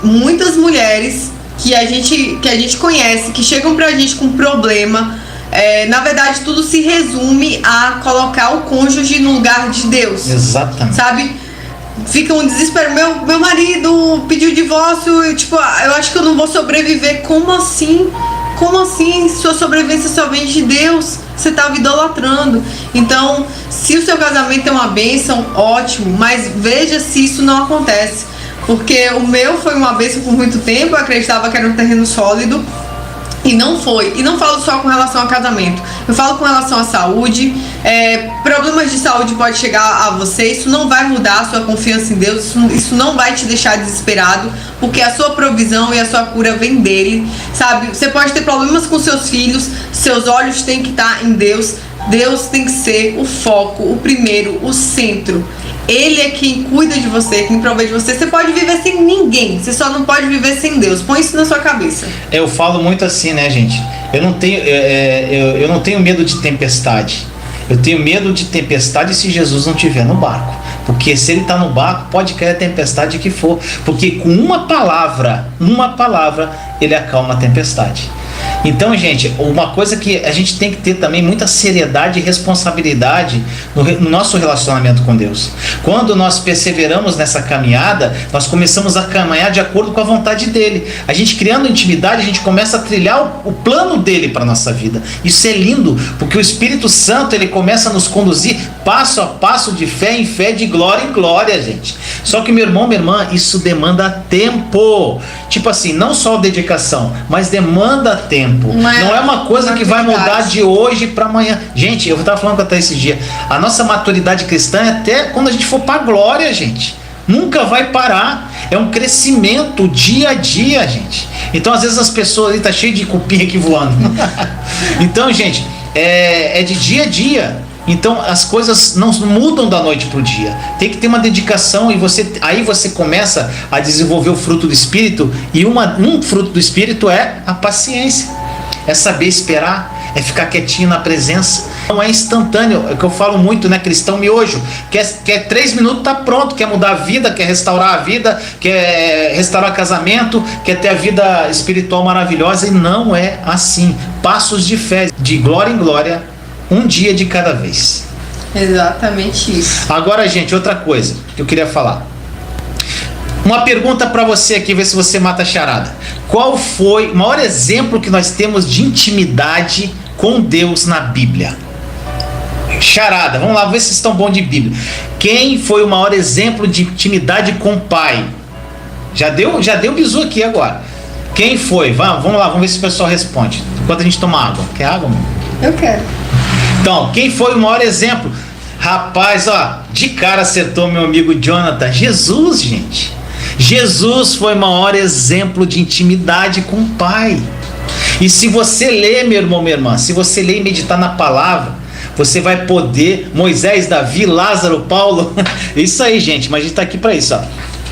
Muitas mulheres que a gente conhece, que chegam pra gente com problema, na verdade tudo se resume a colocar o cônjuge no lugar de Deus. Exatamente. Sabe? Fica um desespero, meu marido pediu divórcio, eu acho que eu não vou sobreviver. Como assim? Como assim? Sua sobrevivência só vem de Deus. Você estava idolatrando. Então, se o seu casamento é uma bênção, ótimo. Mas veja se isso não acontece. Porque o meu foi uma bênção por muito tempo. Eu acreditava que era um terreno sólido. E não foi. E não falo só com relação ao casamento. Eu falo com relação à saúde. Problemas de saúde podem chegar a você. Isso não vai mudar a sua confiança em Deus. Isso não vai te deixar desesperado. Porque a sua provisão e a sua cura vem dele. Sabe? Você pode ter problemas com seus filhos. Seus olhos têm que estar em Deus. Deus tem que ser o foco, o primeiro, o centro. Ele é quem cuida de você, quem provê de você. Você pode viver sem ninguém, você só não pode viver sem Deus. Põe isso na sua cabeça. Eu falo muito assim, né, gente? Eu não tenho medo de tempestade. Eu tenho medo de tempestade se Jesus não estiver no barco. Porque se ele está no barco, pode cair a tempestade que for. Porque com uma palavra, ele acalma a tempestade. Então, gente, uma coisa que a gente tem que ter também muita seriedade e responsabilidade no nosso relacionamento com Deus. Quando nós perseveramos nessa caminhada, nós começamos a caminhar de acordo com a vontade dele. A gente criando intimidade, a gente começa a trilhar o plano dele para a nossa vida. Isso é lindo, porque o Espírito Santo, ele começa a nos conduzir passo a passo, de fé em fé, de glória em glória, gente. Só que, meu irmão, minha irmã, isso demanda tempo. Tipo assim, não só dedicação, mas demanda tempo. Não é uma coisa que vai mudar de hoje para amanhã. Gente, eu estava falando até esse dia, a nossa maturidade cristã é até quando a gente for para a glória, gente. Nunca vai parar. É um crescimento dia a dia, gente. Então, às vezes as pessoas ali tá cheio de cupim aqui voando. Então, gente, é de dia a dia. Então as coisas não mudam da noite para o dia. Tem que ter uma dedicação e aí você começa a desenvolver o fruto do Espírito. E um fruto do Espírito é a paciência. É saber esperar, é ficar quietinho na presença. Não é instantâneo, é o que eu falo muito, né? Cristão miojo. Quer 3 minutos, tá pronto. Quer mudar a vida, quer restaurar a vida, quer restaurar casamento, quer ter a vida espiritual maravilhosa. E não é assim. Passos de fé, de glória em glória, um dia de cada vez. Exatamente isso. Agora, gente, outra coisa que eu queria falar. Uma pergunta para você aqui, ver se você mata a charada. Qual foi o maior exemplo que nós temos de intimidade com Deus na Bíblia? Charada, vamos lá, ver se vocês estão bons de Bíblia. Quem foi o maior exemplo de intimidade com o Pai? Já deu bizu aqui agora. Quem foi? Vamos lá, vamos ver se o pessoal responde. Enquanto a gente toma água. Quer água, mano? Eu quero. Então, quem foi o maior exemplo? Rapaz, ó, de cara acertou meu amigo Jonathan. Jesus, gente. Jesus foi o maior exemplo de intimidade com o Pai. E se você ler, meu irmão, minha irmã, se você ler e meditar na palavra, você vai poder, Moisés, Davi, Lázaro, Paulo, isso aí, gente, mas a gente está aqui para isso, ó.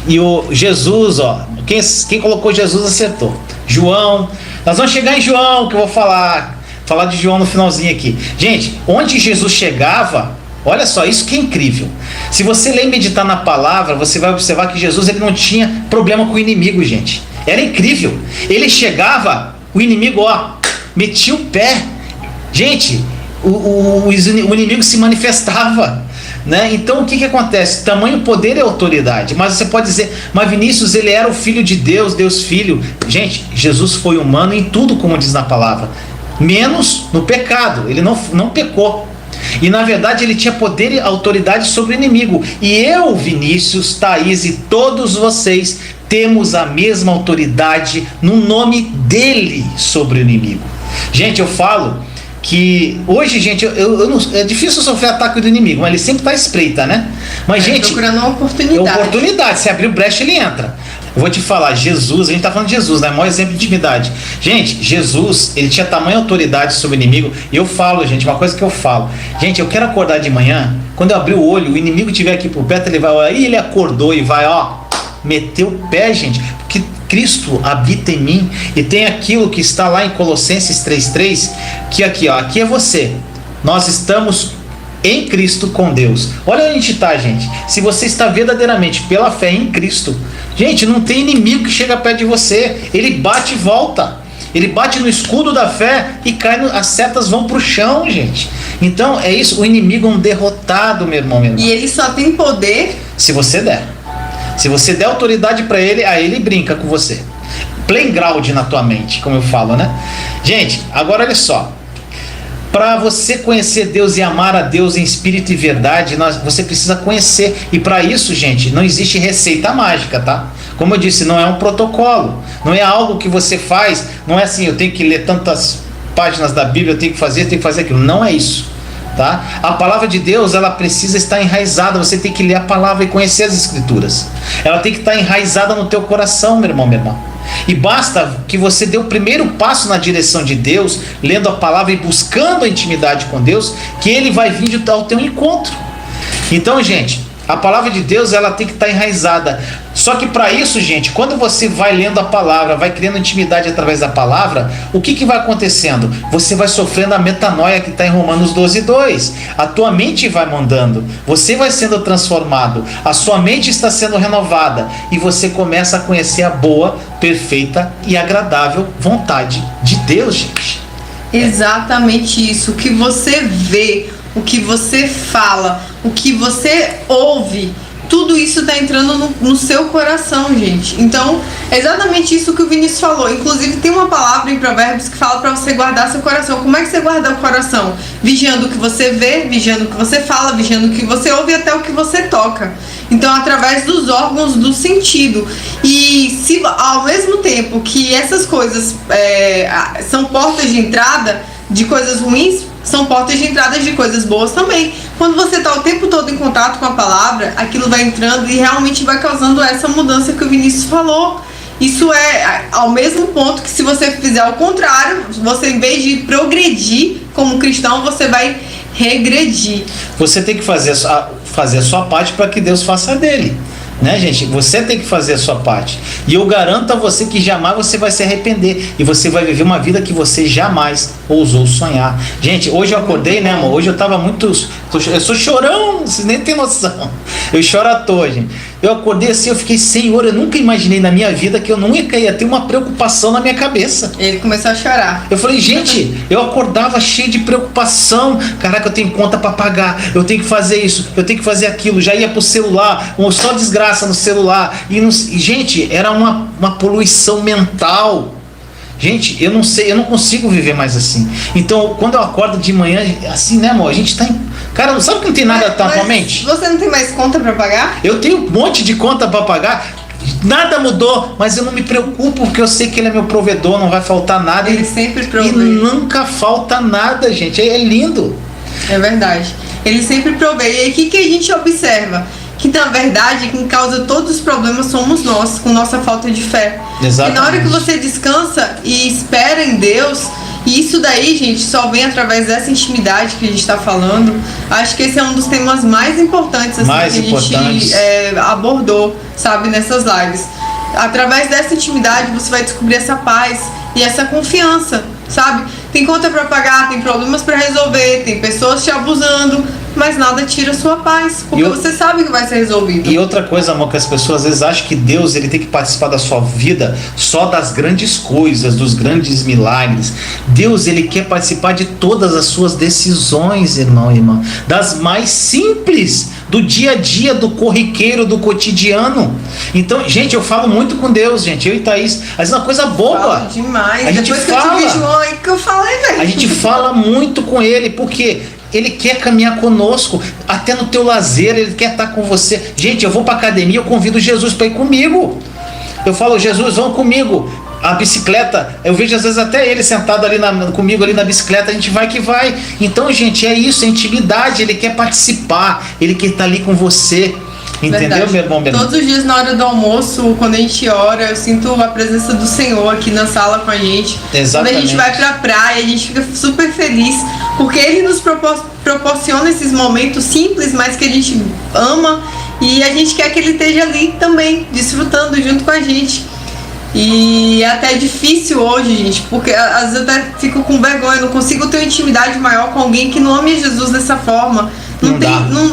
E o Jesus, ó, quem colocou Jesus acertou. João, nós vamos chegar em João, que eu vou falar de João no finalzinho aqui. Gente, onde Jesus chegava, olha só, isso que é incrível. Se você ler e meditar na palavra, você vai observar que Jesus, ele não tinha problema com o inimigo, gente. Era incrível. Ele chegava, o inimigo, ó, metia o pé. Gente, o inimigo se manifestava, né? Então o que acontece? Tamanho poder é autoridade. Mas você pode dizer, mas Vinícius, ele era o filho de Deus, Deus filho. Gente, Jesus foi humano em tudo, como diz na palavra, menos no pecado. Ele não pecou. E na verdade ele tinha poder e autoridade sobre o inimigo. E eu, Vinícius, Thaís e todos vocês temos a mesma autoridade no nome dele sobre o inimigo. Gente, eu falo que hoje, gente, é difícil sofrer ataque do inimigo, mas ele sempre está à espreita, né? Mas, gente, procurando uma oportunidade. Se abrir brecha, ele entra. Eu vou te falar, Jesus, a gente está falando de Jesus, né? O maior exemplo de intimidade. Gente, Jesus, ele tinha tamanha autoridade sobre o inimigo. E eu falo, gente, uma coisa que eu falo. Gente, eu quero acordar de manhã, quando eu abrir o olho, o inimigo estiver aqui por perto, ele vai, aí ele acordou e vai, ó, meter o pé, gente. Porque Cristo habita em mim. E tem aquilo que está lá em Colossenses 3:3, que aqui, ó, aqui é você. Nós estamos em Cristo com Deus. Olha onde a gente está, gente. Se você está verdadeiramente pela fé em Cristo, gente, não tem inimigo que chega perto de você. Ele bate e volta. Ele bate no escudo da fé e cai, as setas vão pro chão, gente. Então é isso, o inimigo é um derrotado, meu irmão, minha irmã. E ele só tem poder se você der. Se você der autoridade para ele, aí ele brinca com você. Playground na tua mente, como eu falo, né? Gente, agora olha só. Para você conhecer Deus e amar a Deus em espírito e verdade, você precisa conhecer. E para isso, gente, não existe receita mágica, tá? Como eu disse, não é um protocolo. Não é algo que você faz. Não é assim, eu tenho que ler tantas páginas da Bíblia, eu tenho que fazer aquilo. Não é isso, tá? A palavra de Deus, ela precisa estar enraizada. Você tem que ler a palavra e conhecer as Escrituras. Ela tem que estar enraizada no teu coração, meu irmão, minha irmã. E basta que você dê o primeiro passo na direção de Deus, lendo a palavra e buscando a intimidade com Deus, que Ele vai vir ao teu encontro. Então, gente, a palavra de Deus, ela tem que estar enraizada. Só que para isso, gente, quando você vai lendo a palavra, vai criando intimidade através da palavra, o que vai acontecendo? Você vai sofrendo a metanoia que está em Romanos 12:2. A tua mente vai mandando, você vai sendo transformado, a sua mente está sendo renovada e você começa a conhecer a boa, perfeita e agradável vontade de Deus, gente. Exatamente isso. O que você vê, o que você fala, o que você ouve, tudo isso está entrando no seu coração, gente. Então, é exatamente isso que o Vinícius falou. Inclusive, tem uma palavra em Provérbios que fala para você guardar seu coração. Como é que você guarda o coração? Vigiando o que você vê, vigiando o que você fala, vigiando o que você ouve e até o que você toca. Então, através dos órgãos do sentido. E se ao mesmo tempo que essas coisas são portas de entrada de coisas ruins, são portas de entrada de coisas boas também. Quando você está o tempo todo em contato com a palavra, aquilo vai entrando e realmente vai causando essa mudança que o Vinícius falou. Isso é ao mesmo ponto que se você fizer o contrário, você em vez de progredir como cristão, você vai regredir. Você tem que fazer a sua parte para que Deus faça a dele. Né, gente? Você tem que fazer a sua parte. E eu garanto a você que jamais você vai se arrepender. E você vai viver uma vida que você jamais ousou sonhar. Gente, hoje eu acordei, né, amor? Hoje eu tava muito... Eu sou chorão, vocês nem tem noção. Eu choro à toa, gente. Eu acordei assim, eu fiquei, Senhor, eu nunca imaginei na minha vida que eu nunca ia ter uma preocupação na minha cabeça. Ele começou a chorar. Eu falei, gente, eu acordava cheio de preocupação. Caraca, eu tenho conta pra pagar, eu tenho que fazer isso, eu tenho que fazer aquilo. Já ia pro celular, só desgraça no celular. E gente, era uma poluição mental. Gente, eu não sei, eu não consigo viver mais assim. Então, quando eu acordo de manhã, assim, né, amor? A gente tá em... Cara, sabe que não tem nada atualmente? Você não tem mais conta pra pagar? Eu tenho um monte de conta pra pagar. Nada mudou, mas eu não me preocupo porque eu sei que Ele é meu provedor, não vai faltar nada. Ele sempre provê. E nunca falta nada, gente. É lindo. É verdade. Ele sempre provê. E aí, o que a gente observa? Que na verdade quem causa todos os problemas somos nós, com nossa falta de fé. Exatamente. E na hora que você descansa e espera em Deus, e isso daí, gente, só vem através dessa intimidade que a gente está falando. Acho que esse é um dos temas mais importantes assim, que a gente abordou, sabe, nessas lives. Através dessa intimidade você vai descobrir essa paz e essa confiança, sabe? Tem conta para pagar, tem problemas para resolver, tem pessoas te abusando, mas nada tira a sua paz, porque você sabe que vai ser resolvido. E outra coisa, amor, que as pessoas às vezes acham que Deus ele tem que participar da sua vida só das grandes coisas, dos grandes milagres. Deus ele quer participar de todas as suas decisões, irmão e irmã, das mais simples, do dia a dia, do corriqueiro, do cotidiano. Então, gente, eu falo muito com Deus, gente, eu e Thaís, às vezes é uma coisa boba. Falo demais. A gente Depois fala, que eu te vi, João, aí que eu falei, velho. A gente fala muito com Ele, porque Ele quer caminhar conosco, até no teu lazer, Ele quer estar com você. Gente, eu vou para academia, eu convido Jesus para ir comigo. Eu falo, Jesus, vão comigo. A bicicleta, eu vejo às vezes até ele sentado ali comigo ali na bicicleta, a gente vai que vai. Então, gente, é isso, é intimidade, Ele quer participar, Ele quer estar ali com você. Entendeu, verdade. Meu irmão? Todos os dias na hora do almoço, quando a gente ora, eu sinto a presença do Senhor aqui na sala com a gente. Exatamente. Quando a gente vai pra praia, a gente fica super feliz, porque Ele nos proporciona esses momentos simples, mas que a gente ama, e a gente quer que Ele esteja ali também, desfrutando junto com a gente. E é até difícil hoje, gente, porque às vezes eu até fico com vergonha, não consigo ter uma intimidade maior com alguém que não ame Jesus dessa forma.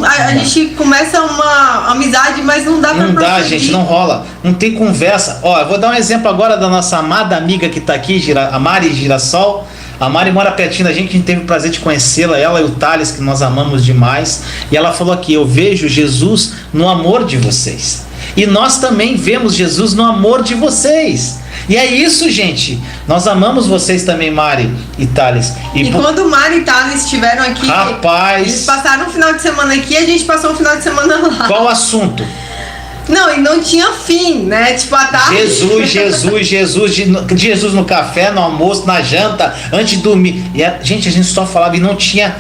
A gente começa uma amizade, mas não dá pra Não dá, prosseguir. gente, não rola. Não tem conversa. Ó, eu vou dar um exemplo agora da nossa amada amiga que tá aqui, a Mari Girassol. A Mari mora pertinho da gente, a gente teve o prazer de conhecê-la, ela e o Thales, que nós amamos demais. E ela falou aqui, eu vejo Jesus no amor de vocês. E nós também vemos Jesus no amor de vocês. E é isso, gente. Nós amamos vocês também, Mari e Thales. E quando Mari e Thales estiveram aqui, rapaz, eles passaram um final de semana aqui e a gente passou um final de semana lá. Qual o assunto? Não, e não tinha fim, né? Tipo, à tarde. Jesus no café, no almoço, na janta, antes de dormir. E a gente só falava e não tinha.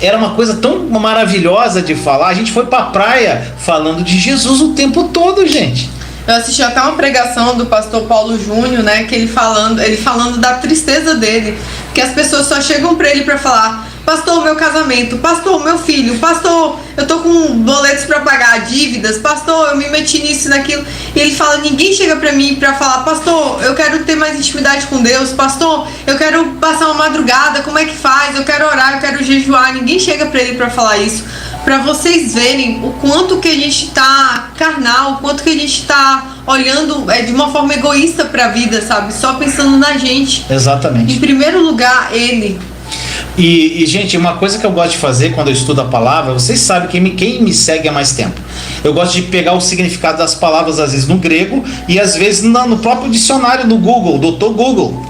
Era uma coisa tão maravilhosa de falar. A gente foi pra praia falando de Jesus o tempo todo, gente. Eu assisti até uma pregação do pastor Paulo Júnior, né? Que ele falando da tristeza dele. Que as pessoas só chegam pra ele pra falar: pastor, meu casamento, pastor, meu filho, pastor, eu tô com boletos pra pagar, dívidas, pastor, eu me meti nisso e naquilo. E ele fala: ninguém chega pra mim pra falar: pastor, eu quero ter mais intimidade com Deus, pastor, eu quero passar uma madrugada, como é que faz? Eu quero orar, eu quero jejuar. Ninguém chega pra ele pra falar isso. Pra vocês verem o quanto que a gente tá carnal, o quanto que a gente tá olhando de uma forma egoísta pra vida, sabe? Só pensando na gente. Exatamente. Em primeiro lugar, ele. E, gente, uma coisa que eu gosto de fazer quando eu estudo a palavra, vocês sabem, quem me segue há mais tempo, eu gosto de pegar o significado das palavras, às vezes no grego, e às vezes no próprio dicionário do Google, Dr. Google.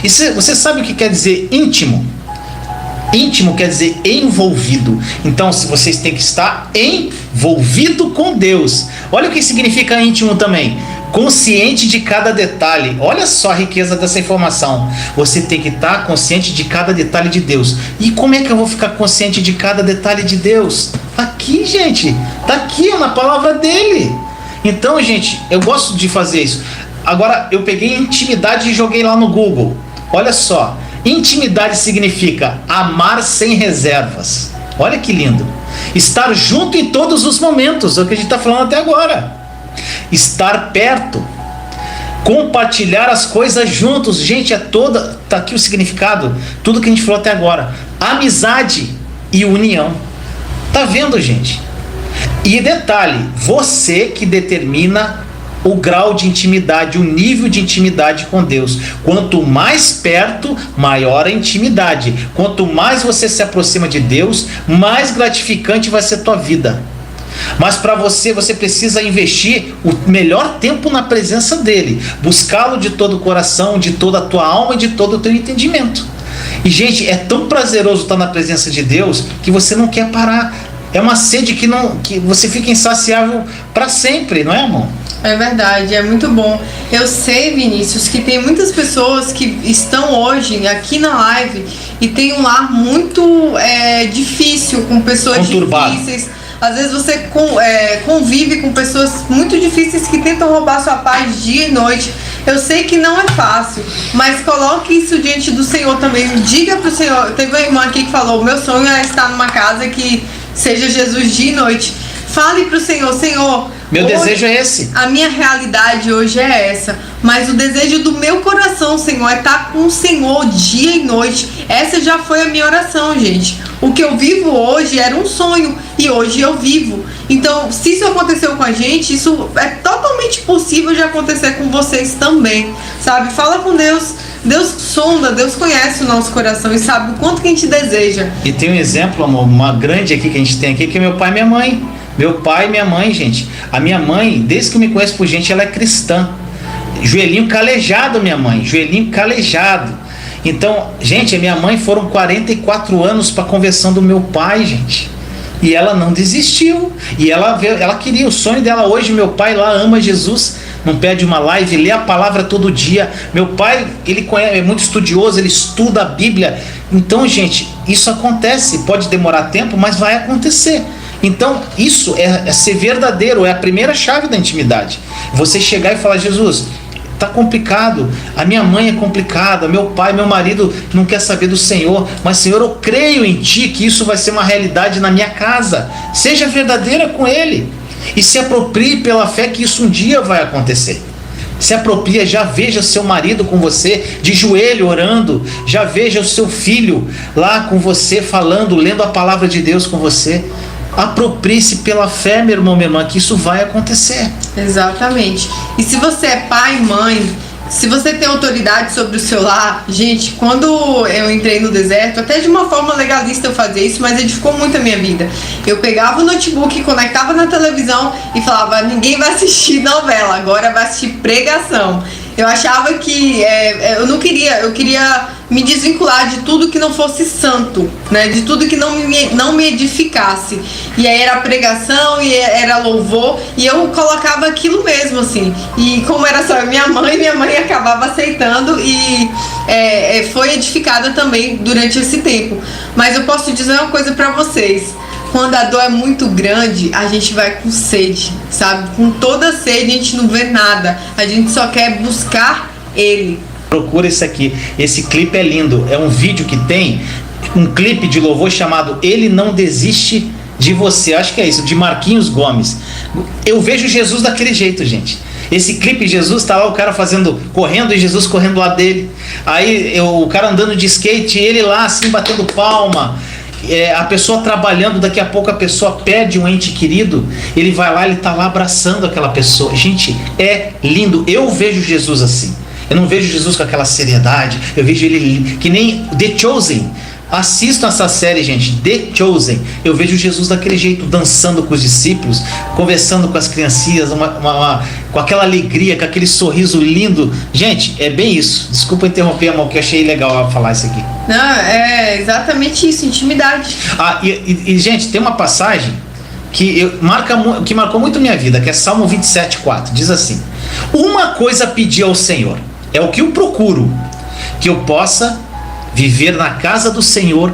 E você sabe o que quer dizer íntimo? Íntimo quer dizer envolvido. Então, vocês têm que estar envolvido com Deus. Olha o que significa íntimo também: consciente de cada detalhe. Olha só a riqueza dessa informação. Você tem que estar consciente de cada detalhe de Deus. E como é que eu vou ficar consciente de cada detalhe de Deus? Aqui, gente. Tá aqui, na palavra dele. Então, gente, eu gosto de fazer isso. Agora, eu peguei intimidade e joguei lá no Google. Olha só. Intimidade significa amar sem reservas. Olha que lindo. Estar junto em todos os momentos. É o que a gente está falando até agora. Estar perto, compartilhar as coisas juntos, gente, tá aqui o significado, tudo que a gente falou até agora: amizade e união. Tá vendo, gente? E detalhe, você que determina o grau de intimidade, o nível de intimidade com Deus. Quanto mais perto, maior a intimidade. Quanto mais você se aproxima de Deus, mais gratificante vai ser a tua vida. Mas para você precisa investir o melhor tempo na presença dele, buscá-lo de todo o coração, de toda a tua alma e de todo o teu entendimento. E, gente, é tão prazeroso estar na presença de Deus que você não quer parar. É uma sede que você fica insaciável para sempre, não é, irmão? É verdade, é muito bom. Eu sei, Vinícius, que tem muitas pessoas que estão hoje aqui na live e tem um lar muito difícil, com pessoas conturbado. Difíceis. Às vezes você convive com pessoas muito difíceis que tentam roubar sua paz dia e noite. Eu sei que não é fácil, mas coloque isso diante do Senhor também. Diga pro Senhor. Teve uma irmã aqui que falou: meu sonho é estar numa casa que seja Jesus dia e noite. Fale pro Senhor: Senhor, meu desejo é esse. A minha realidade hoje é essa, mas o desejo do meu coração, Senhor, é estar com o Senhor dia e noite. Essa já foi a minha oração, gente. O que eu vivo hoje era um sonho e hoje eu vivo. Então, se isso aconteceu com a gente, isso é totalmente possível de acontecer com vocês também, sabe? Fala com Deus. Deus sonda, Deus conhece o nosso coração e sabe o quanto que a gente deseja. E tem um exemplo, amor, uma grande aqui que a gente tem aqui, que é meu pai e minha mãe. Meu pai e minha mãe, gente. A minha mãe, desde que eu me conheço por gente, ela é cristã. Joelhinho calejado, minha mãe. Joelhinho calejado. Então, gente, a minha mãe foram 44 anos para a conversão do meu pai, gente. E ela não desistiu. E ela queria, o sonho dela hoje, meu pai lá ama Jesus, não perde uma live, lê a palavra todo dia. Meu pai, ele é muito estudioso, ele estuda a Bíblia. Então, gente, isso acontece. Pode demorar tempo, mas vai acontecer. Então, isso é ser verdadeiro, é a primeira chave da intimidade. Você chegar e falar: Jesus, tá complicado, a minha mãe é complicada, meu pai, meu marido não quer saber do Senhor, mas, Senhor, eu creio em Ti que isso vai ser uma realidade na minha casa. Seja verdadeira com Ele e se aproprie pela fé que isso um dia vai acontecer. Se apropria, já veja seu marido com você, de joelho orando, já veja o seu filho lá com você, falando, lendo a palavra de Deus com você. Aproprie-se pela fé, meu irmão, minha irmã, que isso vai acontecer. Exatamente. E se você é pai e mãe, Se você tem autoridade sobre o seu lar, gente, quando eu entrei no deserto, até de uma forma legalista eu fazia isso, mas edificou muito a minha vida. Eu pegava o notebook, conectava na televisão e falava, ninguém vai assistir novela, agora vai assistir pregação. Eu achava que eu queria me desvincular de tudo que não fosse santo, né? De tudo que não me edificasse. E aí era pregação, e era louvor, e eu colocava aquilo mesmo, assim. E como era só minha mãe acabava aceitando e foi edificada também durante esse tempo. Mas eu posso dizer uma coisa pra vocês. Quando a dor é muito grande, a gente vai com sede, sabe? Com toda sede a gente não vê nada. A gente só quer buscar Ele. Procura esse aqui. Esse clipe é lindo. É um vídeo que tem um clipe de louvor chamado Ele Não Desiste de Você. Acho que é isso, de Marquinhos Gomes. Eu vejo Jesus daquele jeito, gente. Esse clipe, Jesus tá lá, o cara correndo e Jesus correndo lá dele. Aí o cara andando de skate e ele lá assim batendo palma. A pessoa trabalhando, daqui a pouco a pessoa perde um ente querido, ele vai lá, ele tá lá abraçando aquela pessoa. Gente, é lindo. Eu vejo Jesus assim. Eu não vejo Jesus com aquela seriedade. Eu vejo ele que nem The Chosen. Assistam essa série, gente, The Chosen. Eu vejo Jesus daquele jeito, dançando com os discípulos, conversando com as criancinhas, com aquela alegria, com aquele sorriso lindo. Gente, é bem isso. Desculpa interromper, amor, que eu achei legal falar isso aqui. Não, é exatamente isso, intimidade. Gente, tem uma passagem que marcou muito minha vida, que é Salmo 27:4. Diz assim: uma coisa pedi ao Senhor, é o que eu procuro, que eu possa viver na casa do Senhor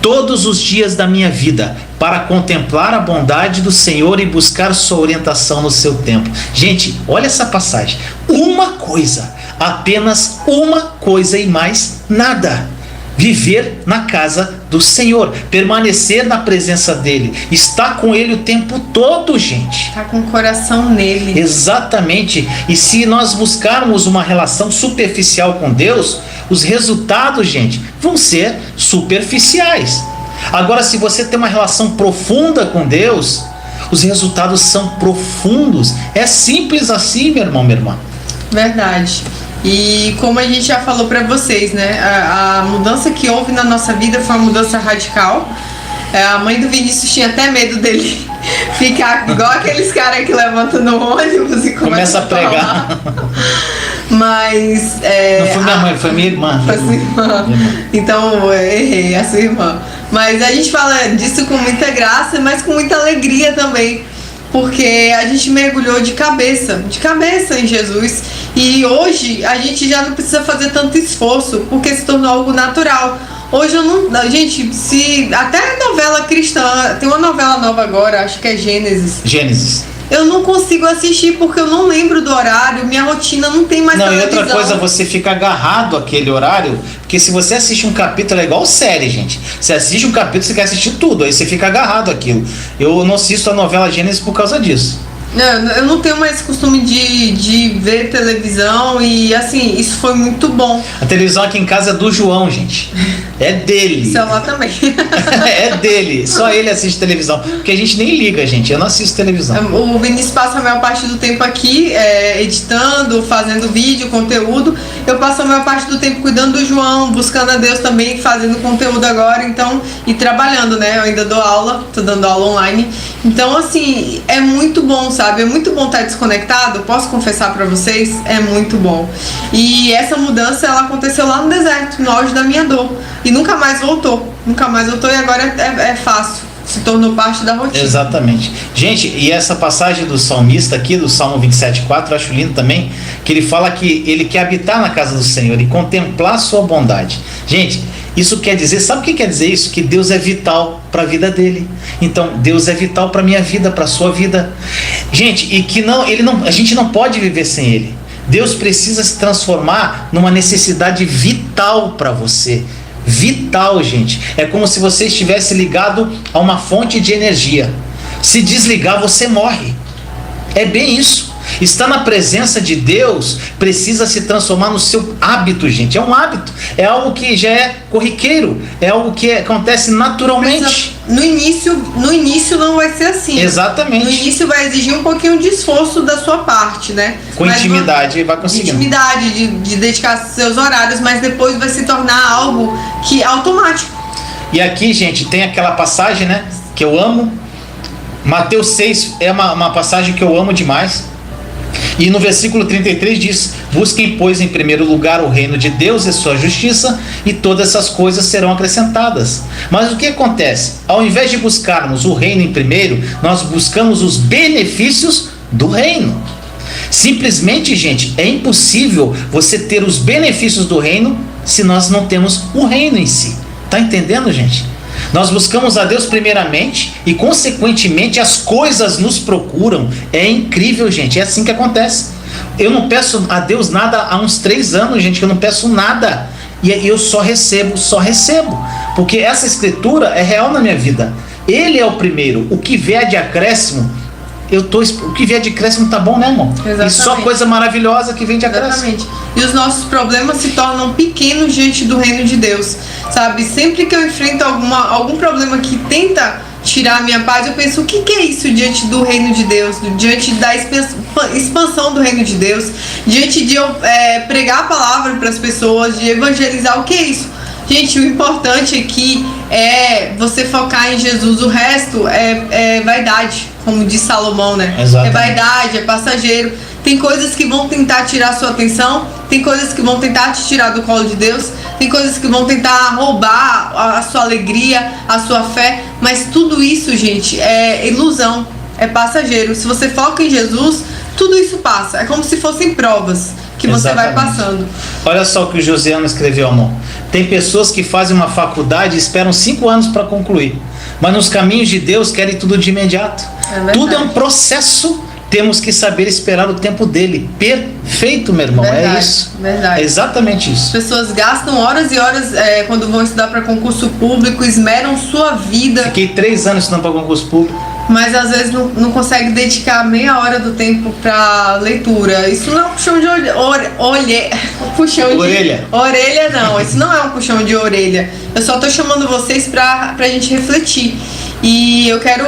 todos os dias da minha vida, para contemplar a bondade do Senhor e buscar sua orientação no seu tempo. Gente, olha essa passagem. Uma coisa, apenas uma coisa e mais nada. Viver na casa do Senhor, permanecer na presença dele, estar com ele o tempo todo, gente. Estar com o coração nele. Exatamente. E se nós buscarmos uma relação superficial com Deus, os resultados, gente, vão ser superficiais. Agora, se você tem uma relação profunda com Deus, os resultados são profundos. É simples assim, meu irmão, minha irmã. Verdade. E como a gente já falou pra vocês, né? A mudança que houve na nossa vida foi uma mudança radical. A mãe do Vinícius tinha até medo dele ficar igual aqueles caras que levantam no ônibus e começa a pregar. Mas não foi minha mãe, foi minha irmã. Foi sua irmã. Então eu errei, a sua irmã. Mas a gente fala disso com muita graça, mas com muita alegria também. Porque a gente mergulhou de cabeça em Jesus. E hoje a gente já não precisa fazer tanto esforço, porque se tornou algo natural. Hoje eu não... Gente, se até novela cristã... Tem uma novela nova agora, acho que é Gênesis. Eu não consigo assistir porque eu não lembro do horário, minha rotina não tem mais televisão. E outra coisa, você fica agarrado àquele horário, porque se você assiste um capítulo, é igual série, gente. Você assiste um capítulo, você quer assistir tudo, aí você fica agarrado àquilo. Eu não assisto a novela Gênesis por causa disso. Eu não tenho mais costume de ver televisão e assim, isso foi muito bom. A televisão aqui em casa é do João, gente. É dele. Celular também. É dele. Só ele assiste televisão. Porque a gente nem liga, gente. Eu não assisto televisão. O Vinícius passa a maior parte do tempo aqui, editando, fazendo vídeo, conteúdo. Eu passo a maior parte do tempo cuidando do João, buscando a Deus também, fazendo conteúdo agora, então, e trabalhando, né? Eu ainda dou aula, tô dando aula online. Então, assim, é muito bom, sabe? É muito bom estar desconectado, posso confessar pra vocês, é muito bom. E essa mudança, ela aconteceu lá no deserto, no auge da minha dor. E nunca mais voltou e agora é fácil, se tornou parte da rotina. Exatamente. Gente, e essa passagem do salmista aqui, do Salmo 27:4, eu acho lindo também, que ele fala que ele quer habitar na casa do Senhor e contemplar a sua bondade. Gente, isso quer dizer, sabe o que quer dizer isso? Que Deus é vital para a vida dele. Então, Deus é vital para a minha vida, para a sua vida. Gente, e que a gente não pode viver sem ele. Deus precisa se transformar numa necessidade vital para você. Vital, gente. É como se você estivesse ligado a uma fonte de energia. Se desligar, você morre. É bem isso. Estar na presença de Deus precisa se transformar no seu hábito, gente. É um hábito, é algo que já é corriqueiro, é algo que acontece naturalmente. No início não vai ser assim. Exatamente. No início vai exigir um pouquinho de esforço da sua parte, né? Com intimidade vai conseguir. Intimidade, de dedicar seus horários, mas depois vai se tornar algo que é automático. E aqui, gente, tem aquela passagem, né, que eu amo. Mateus 6 é uma passagem que eu amo demais. E no versículo 33 diz: busquem, pois, em primeiro lugar o reino de Deus e sua justiça, e todas essas coisas serão acrescentadas. Mas o que acontece? Ao invés de buscarmos o reino em primeiro, nós buscamos os benefícios do reino. Simplesmente, gente, é impossível você ter os benefícios do reino se nós não temos o reino em si. Tá entendendo, gente? Nós buscamos a Deus primeiramente e, consequentemente, as coisas nos procuram. É incrível, gente. É assim que acontece. Eu não peço a Deus nada há uns 3 anos, gente, que eu não peço nada. E eu só recebo. Porque essa escritura é real na minha vida. Ele é o primeiro. O que vier de acréscimo, o que vier de acréscimo tá bom, né, irmão? Exatamente. E só coisa maravilhosa que vem de acréscimo. Exatamente. E os nossos problemas se tornam pequenos diante do reino de Deus, sabe? Sempre que eu enfrento algum problema que tenta tirar a minha paz, eu penso: o que é isso diante do reino de Deus? Diante da expansão do reino de Deus, diante de eu pregar a palavra para as pessoas, de evangelizar, o que é isso? Gente, o importante aqui é você focar em Jesus. O resto é vaidade, como diz Salomão, né? Exatamente. É vaidade, é passageiro. Tem coisas que vão tentar tirar a sua atenção, tem coisas que vão tentar te tirar do colo de Deus, tem coisas que vão tentar roubar a sua alegria, a sua fé, mas tudo isso, gente, é ilusão, é passageiro. Se você foca em Jesus, tudo isso passa. É como se fossem provas que você vai passando. Olha só o que o Josiano escreveu, amor. Tem pessoas que fazem uma faculdade e esperam 5 anos para concluir, mas nos caminhos de Deus querem tudo de imediato. Tudo é um processo. Temos que saber esperar o tempo dele. Perfeito, meu irmão. Verdade, é isso. Verdade. É exatamente isso. As pessoas gastam horas e horas quando vão estudar para concurso público, esmeram sua vida. Fiquei 3 anos estudando para concurso público. Mas às vezes não consegue dedicar meia hora do tempo para leitura. Isso não é um puxão de orelha. Orelha não, isso não é um puxão de orelha. Eu só tô chamando vocês pra gente refletir. E eu quero,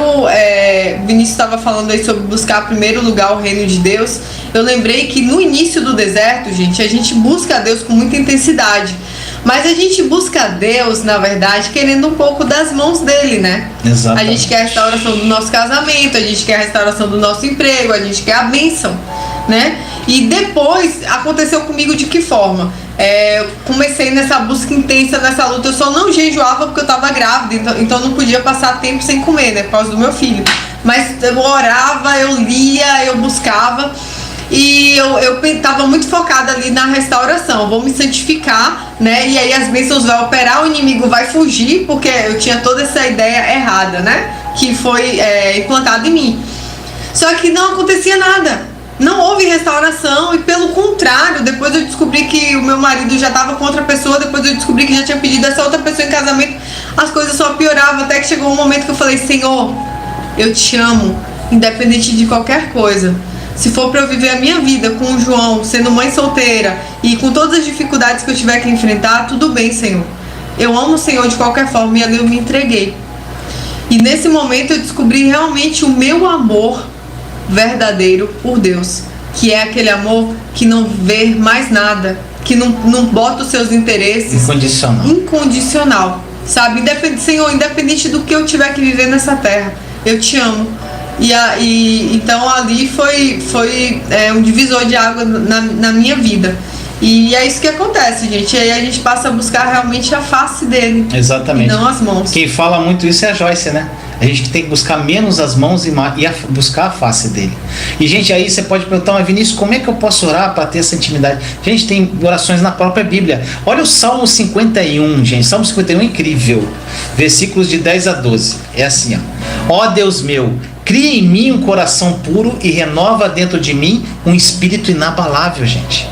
Vinícius estava falando aí sobre buscar em primeiro lugar o reino de Deus. Eu lembrei que no início do deserto, gente, a gente busca a Deus com muita intensidade. Mas a gente busca a Deus, na verdade, querendo um pouco das mãos dele, né? Exatamente. A gente quer a restauração do nosso casamento, a gente quer a restauração do nosso emprego, a gente quer a bênção, né? E depois, aconteceu comigo de que forma? Eu comecei nessa busca intensa, nessa luta. Eu só não jejuava porque eu estava grávida, então não podia passar tempo sem comer, né? Por causa do meu filho. Mas eu orava, eu lia, eu buscava. E eu estava muito focada ali na restauração. Vou me santificar, né? E aí as bênçãos vão operar, o inimigo vai fugir, porque eu tinha toda essa ideia errada, né? Que foi implantada em mim. Só que não acontecia nada. Não houve restauração e, pelo contrário, depois eu descobri que o meu marido já estava com outra pessoa, depois eu descobri que já tinha pedido essa outra pessoa em casamento. As coisas só pioravam, até que chegou um momento que eu falei: Senhor, eu te amo, independente de qualquer coisa. Se for para eu viver a minha vida com o João, sendo mãe solteira e com todas as dificuldades que eu tiver que enfrentar, tudo bem, Senhor. Eu amo o Senhor de qualquer forma e ali eu me entreguei. E nesse momento eu descobri realmente o meu amor verdadeiro por Deus, que é aquele amor que não vê mais nada, que não bota os seus interesses. Incondicional, sabe? Senhor, independente do que eu tiver que viver nessa terra, eu te amo. Então ali foi um divisor de água na minha vida. E é isso que acontece, gente. E aí a gente passa a buscar realmente a face dele. Exatamente. E não as mãos. Quem fala muito isso é a Joyce, né? A gente tem que buscar menos as mãos e buscar a face dele. E, gente, aí você pode perguntar: mas Vinícius, como é que eu posso orar para ter essa intimidade? Gente, tem orações na própria Bíblia. Olha o Salmo 51, gente. Salmo 51 é incrível. Versículos de 10 a 12. É assim, ó: ó Deus meu, cria em mim um coração puro e renova dentro de mim um espírito inabalável, gente.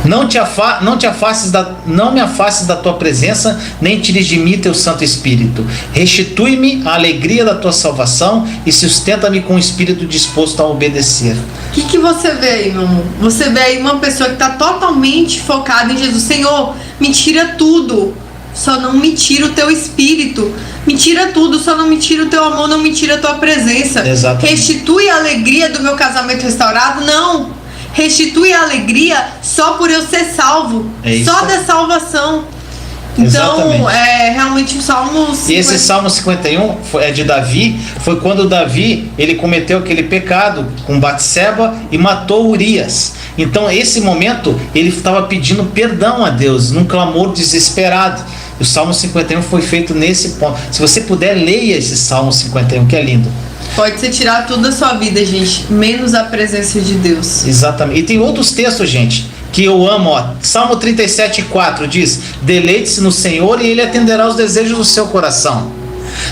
Não me afastes da tua presença, nem tires de mim teu Santo Espírito. Restitui-me a alegria da tua salvação e sustenta-me com o espírito disposto a obedecer. O que você vê aí, meu amor? Você vê aí uma pessoa que está totalmente focada em Jesus. Senhor, me tira tudo, só não me tira o teu espírito. Me tira tudo, só não me tira o teu amor, não me tira a tua presença. Exatamente. Restitui a alegria do meu casamento restaurado? Não. Restitui a alegria só por eu ser salvo. Só da salvação. Então, realmente o Salmo 50... E esse Salmo 51 é de Davi. Foi quando Davi, ele cometeu aquele pecado com Batseba e matou Urias. Então, esse momento, ele estava pedindo perdão a Deus, num clamor desesperado. O Salmo 51 foi feito nesse ponto. Se você puder, leia esse Salmo 51, que é lindo. Pode ser tirar tudo da sua vida, gente, menos a presença de Deus. Exatamente. E tem outros textos, gente, que eu amo, ó. Salmo 37:4 diz: deleite-se no Senhor e Ele atenderá os desejos do seu coração.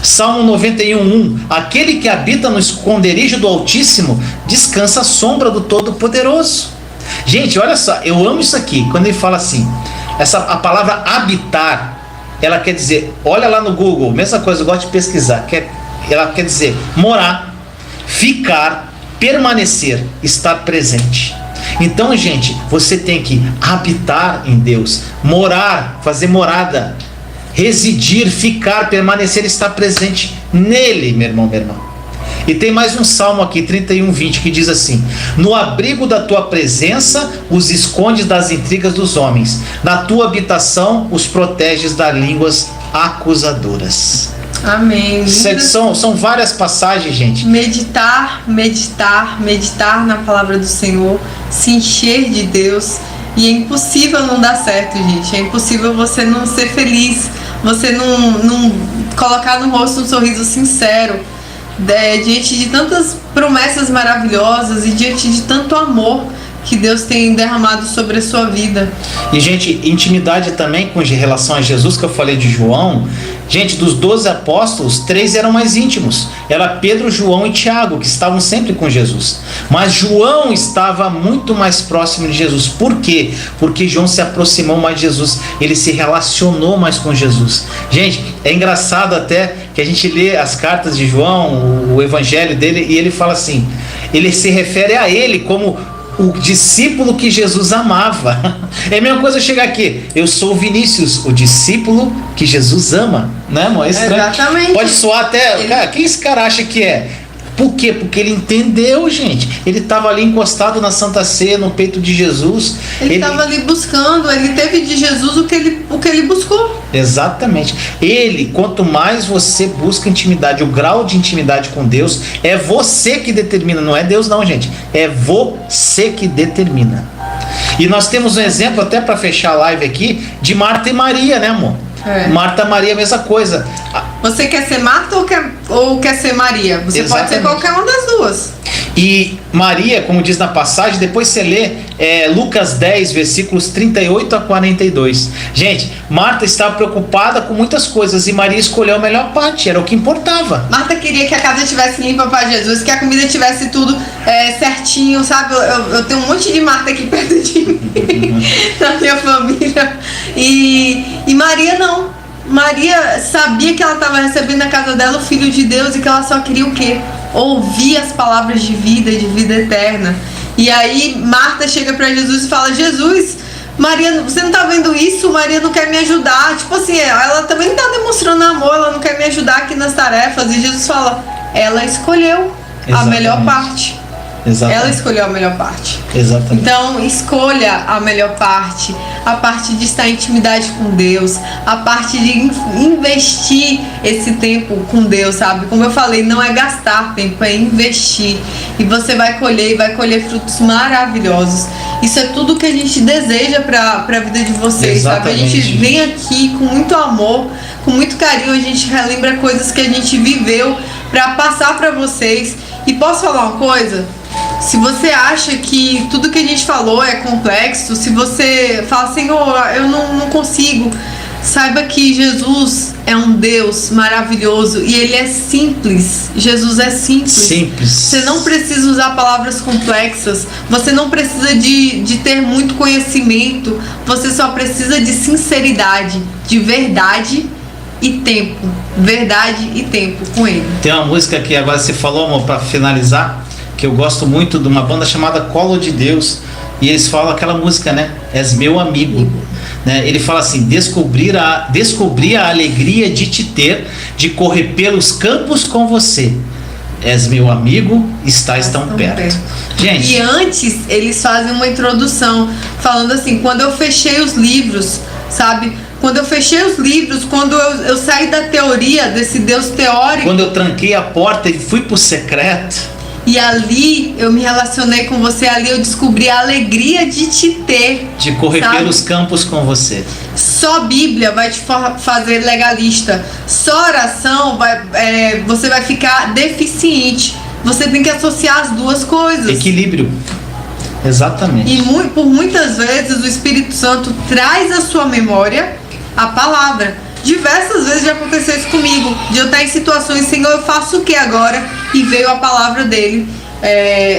Salmo 91:1: aquele que habita no esconderijo do Altíssimo descansa à sombra do Todo-Poderoso. Gente, olha só, eu amo isso aqui, quando ele fala assim, a palavra habitar, ela quer dizer, olha lá no Google, mesma coisa, eu gosto de pesquisar, ela quer dizer morar, ficar, permanecer, estar presente. Então, gente, você tem que habitar em Deus, morar, fazer morada, residir, ficar, permanecer, estar presente nele, meu irmão, minha irmã. E tem mais um salmo aqui, 31:20, que diz assim: no abrigo da tua presença os escondes das intrigas dos homens, na tua habitação os proteges das línguas acusadoras. Amém. São várias passagens, gente. Meditar na palavra do Senhor, se encher de Deus. E é impossível não dar certo, gente. É impossível você não ser feliz, você não colocar no rosto um sorriso sincero, diante de tantas promessas maravilhosas e diante de tanto amor que Deus tem derramado sobre a sua vida. E, gente, intimidade também com relação a Jesus, que eu falei de João. Gente, dos 12 apóstolos, 3 eram mais íntimos. Era Pedro, João e Tiago, que estavam sempre com Jesus. Mas João estava muito mais próximo de Jesus. Por quê? Porque João se aproximou mais de Jesus. Ele se relacionou mais com Jesus. Gente, é engraçado até que a gente lê as cartas de João, o evangelho dele, e ele fala assim, ele se refere a ele como o discípulo que Jesus amava. É a mesma coisa chegar aqui, eu sou o Vinícius, o discípulo que Jesus ama, né, amor? Exatamente. Pode soar até, cara, quem esse cara acha que é? Por quê? Porque ele entendeu, gente. Ele estava ali encostado na Santa Ceia, no peito de Jesus. Ele estava ali buscando, ele teve de Jesus o que ele buscou. Exatamente. Quanto mais você busca intimidade, o grau de intimidade com Deus, é você que determina, não é Deus não, gente. É você que determina. E nós temos um exemplo, até para fechar a live aqui, de Marta e Maria, né, amor? Marta e Maria, a mesma coisa. Você quer ser Marta ou quer ser Maria? Você Exatamente. Pode ser qualquer uma das duas. E Maria, como diz na passagem, depois você lê Lucas 10, versículos 38 a 42. Gente, Marta estava preocupada com muitas coisas e Maria escolheu a melhor parte, era o que importava. Marta queria que a casa estivesse limpa para Jesus, que a comida tivesse tudo certinho, sabe? Eu tenho um monte de Marta aqui perto de mim, na minha família. E Maria não. Maria sabia que ela estava recebendo na casa dela o Filho de Deus e que ela só queria o quê? Ouvir as palavras de vida e de vida eterna. E aí Marta chega para Jesus e fala: Jesus, Maria, você não tá vendo isso? Maria não quer me ajudar. Tipo assim, ela também não tá demonstrando amor, ela não quer me ajudar aqui nas tarefas. E Jesus fala: ela escolheu a melhor parte. Exatamente. Ela escolheu a melhor parte. Exatamente. Então, escolha a melhor parte. A parte de estar em intimidade com Deus. A parte de investir esse tempo com Deus, sabe? Como eu falei, não é gastar tempo, é investir. E você vai colher frutos maravilhosos. Isso é tudo que a gente deseja para a vida de vocês, Exatamente. Sabe? A gente vem aqui com muito amor, com muito carinho. A gente relembra coisas que a gente viveu para passar para vocês. E posso falar uma coisa? Se você acha que tudo que a gente falou é complexo, se você fala, Senhor, eu não consigo, saiba que Jesus é um Deus maravilhoso e Ele é simples. Jesus é simples. Simples. Você não precisa usar palavras complexas. Você não precisa de ter muito conhecimento. Você só precisa de sinceridade, de verdade e tempo. Verdade e tempo com Ele. Tem uma música que agora você falou, amor, para finalizar, que eu gosto muito, de uma banda chamada Colo de Deus. E eles falam aquela música, né? És meu amigo. Né? Ele fala assim: descobri a alegria de te ter, de correr pelos campos com você. És meu amigo, estás tão perto. Gente. E antes eles fazem uma introdução falando assim: quando eu fechei os livros, sabe? Quando eu fechei os livros, quando eu saí da teoria desse Deus teórico. Quando eu tranquei a porta e fui pro secreto. E ali eu me relacionei com você, ali eu descobri a alegria de te ter. De correr, sabe, pelos campos com você. Só Bíblia vai te fazer legalista. Só oração você vai ficar deficiente. Você tem que associar as duas coisas. Equilíbrio. Exatamente. E por muitas vezes o Espírito Santo traz à sua memória a palavra. Diversas vezes já aconteceu isso comigo, de eu estar em situações: Senhor, eu faço o que agora? E veio a palavra dele,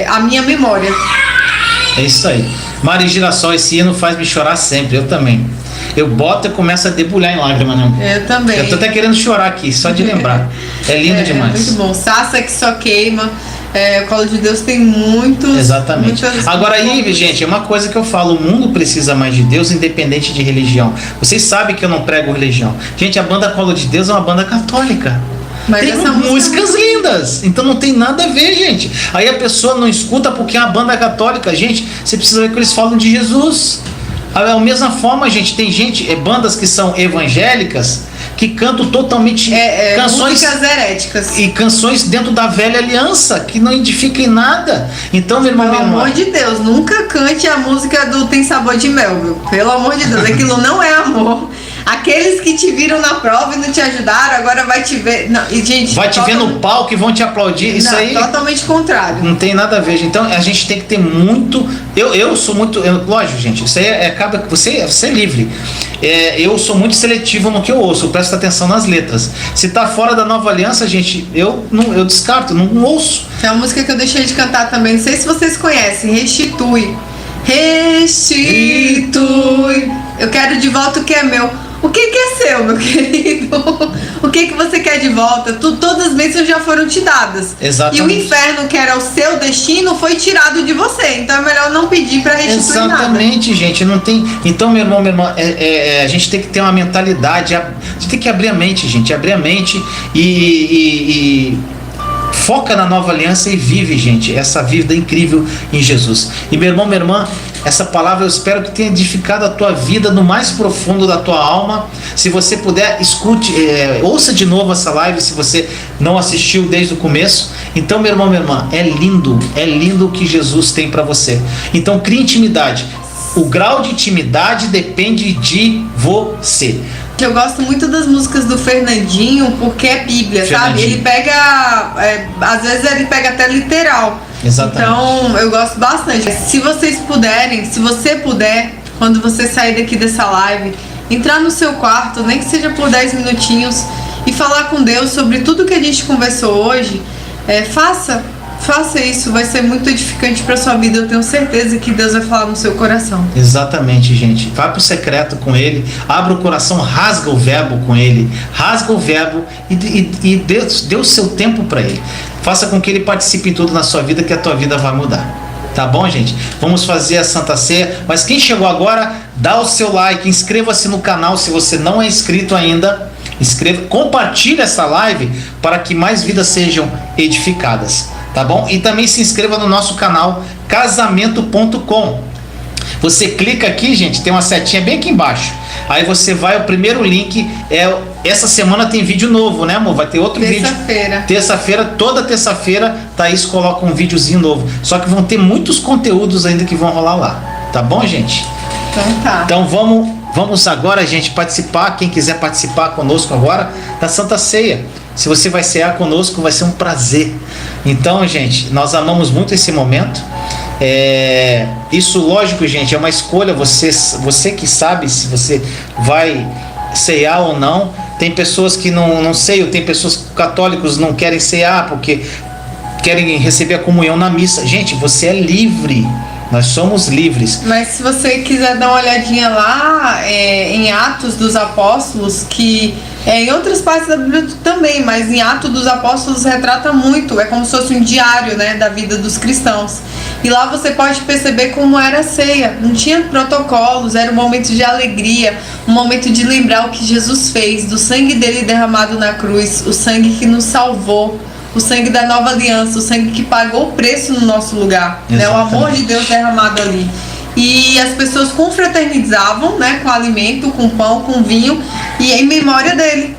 a minha memória. É isso aí. Mari Girassol, esse hino faz me chorar sempre, eu também. Eu boto e começo a debulhar em lágrimas, né? Eu também. Eu tô até querendo chorar aqui, só de lembrar. É lindo demais. É muito bom. Sassa que só queima. O Colo de Deus tem muitos. Exatamente. Agora aí, gente, é uma coisa que eu falo: o mundo precisa mais de Deus, independente de religião. Vocês sabem que eu não prego religião. Gente, a banda Colo de Deus é uma banda católica. Mas tem músicas lindas, então não tem nada a ver, gente. Aí a pessoa não escuta porque é uma banda católica. Gente, você precisa ver que eles falam de Jesus. Da mesma forma, gente, tem bandas que são evangélicas que cantam totalmente canções, músicas heréticas e canções dentro da velha aliança que não edificam em nada. Então, meu irmão, pelo amor de Deus, nunca cante a música do Tem Sabor de Mel, viu? Pelo amor de Deus, aquilo não é amor. Aqueles que te viram na prova e não te ajudaram, agora vai te ver. Não, e, gente, vai te ver no palco e vão te aplaudir. Isso aí. Totalmente contrário. Não tem nada a ver. Então a gente tem que ter muito. Eu sou muito. Lógico, gente, isso aí acaba que você é livre. Eu sou muito seletivo no que eu ouço, eu presto atenção nas letras. Se tá fora da nova aliança, gente, eu descarto, não ouço. Tem uma música que eu deixei de cantar também, não sei se vocês conhecem: Restitui. Restitui. Eu quero de volta o que é meu. O que é seu, meu querido? O que você quer de volta? Todas as bênçãos já foram te dadas. Exatamente. E o inferno, que era o seu destino, foi tirado de você. Então é melhor não pedir para restituir nada. Exatamente, gente. Não tem. Então, meu irmão, a gente tem que ter uma mentalidade. A gente tem que abrir a mente, gente. Abrir a mente e foca na nova aliança e vive, gente, essa vida incrível em Jesus. E meu irmão, minha irmã, essa palavra eu espero que tenha edificado a tua vida no mais profundo da tua alma. Se você puder, escute, ouça de novo essa live se você não assistiu desde o começo. Então, meu irmão, minha irmã, é lindo o que Jesus tem para você. Então, crie intimidade. O grau de intimidade depende de você. Eu gosto muito das músicas do Fernandinho porque é Bíblia, sabe? Ele pega, às vezes ele pega até literal. Exatamente. Então eu gosto bastante. Se vocês puderem, se você puder, quando você sair daqui dessa live, entrar no seu quarto, nem que seja por 10 minutinhos, e falar com Deus sobre tudo que a gente conversou hoje, faça isso, vai ser muito edificante para sua vida. Eu tenho certeza que Deus vai falar no seu coração. Exatamente, gente. Vá pro secreto com Ele, abra o coração, rasga o verbo com Ele, rasga o verbo e dê o seu tempo para Ele. Faça com que Ele participe em tudo na sua vida, que a tua vida vai mudar. Tá bom, gente? Vamos fazer a Santa Ceia. Mas quem chegou agora, dá o seu like, inscreva-se no canal se você não é inscrito ainda. Compartilhe essa live para que mais vidas sejam edificadas. Tá bom? E também se inscreva no nosso canal casamento.com. Você clica aqui, gente, tem uma setinha bem aqui embaixo. Aí você vai, o primeiro link essa semana tem vídeo novo, né, amor? Vai ter outro vídeo. Terça-feira, toda terça-feira, Thaís coloca um videozinho novo. Só que vão ter muitos conteúdos ainda que vão rolar lá. Tá bom, gente? Então tá. Então vamos agora, gente, participar. Quem quiser participar conosco agora da Santa Ceia. Se você vai cear conosco, vai ser um prazer. Então, gente, nós amamos muito esse momento. Isso, lógico, gente, é uma escolha. Você que sabe se você vai ceiar ou não. Tem pessoas que não ceiam, tem pessoas católicos não querem ceiar porque querem receber a comunhão na missa. Gente, você é livre. Nós somos livres. Mas se você quiser dar uma olhadinha lá em Atos dos Apóstolos, que em outras partes da Bíblia também, mas em Atos dos Apóstolos retrata muito, é como se fosse um diário, né, da vida dos cristãos. E lá você pode perceber como era a ceia. Não tinha protocolos, era um momento de alegria, um momento de lembrar o que Jesus fez, do sangue dele derramado na cruz, o sangue que nos salvou, o sangue da nova aliança, o sangue que pagou o preço no nosso lugar, né? O amor de Deus derramado ali. E as pessoas confraternizavam, né, com alimento, com pão, com vinho, e em memória dele.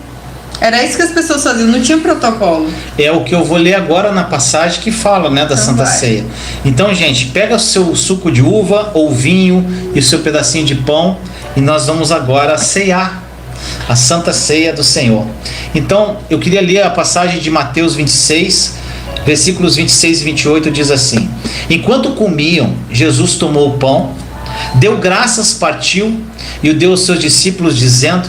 Era isso que as pessoas faziam, não tinha protocolo. É o que eu vou ler agora na passagem que fala, né, da então Santa Ceia. Então, gente, pega o seu suco de uva ou vinho e o seu pedacinho de pão e nós vamos agora ceiar a Santa Ceia do Senhor. Então, eu queria ler a passagem de Mateus 26, versículos 26 e 28, diz assim: Enquanto comiam, Jesus tomou o pão, deu graças, partiu e o deu aos seus discípulos, dizendo: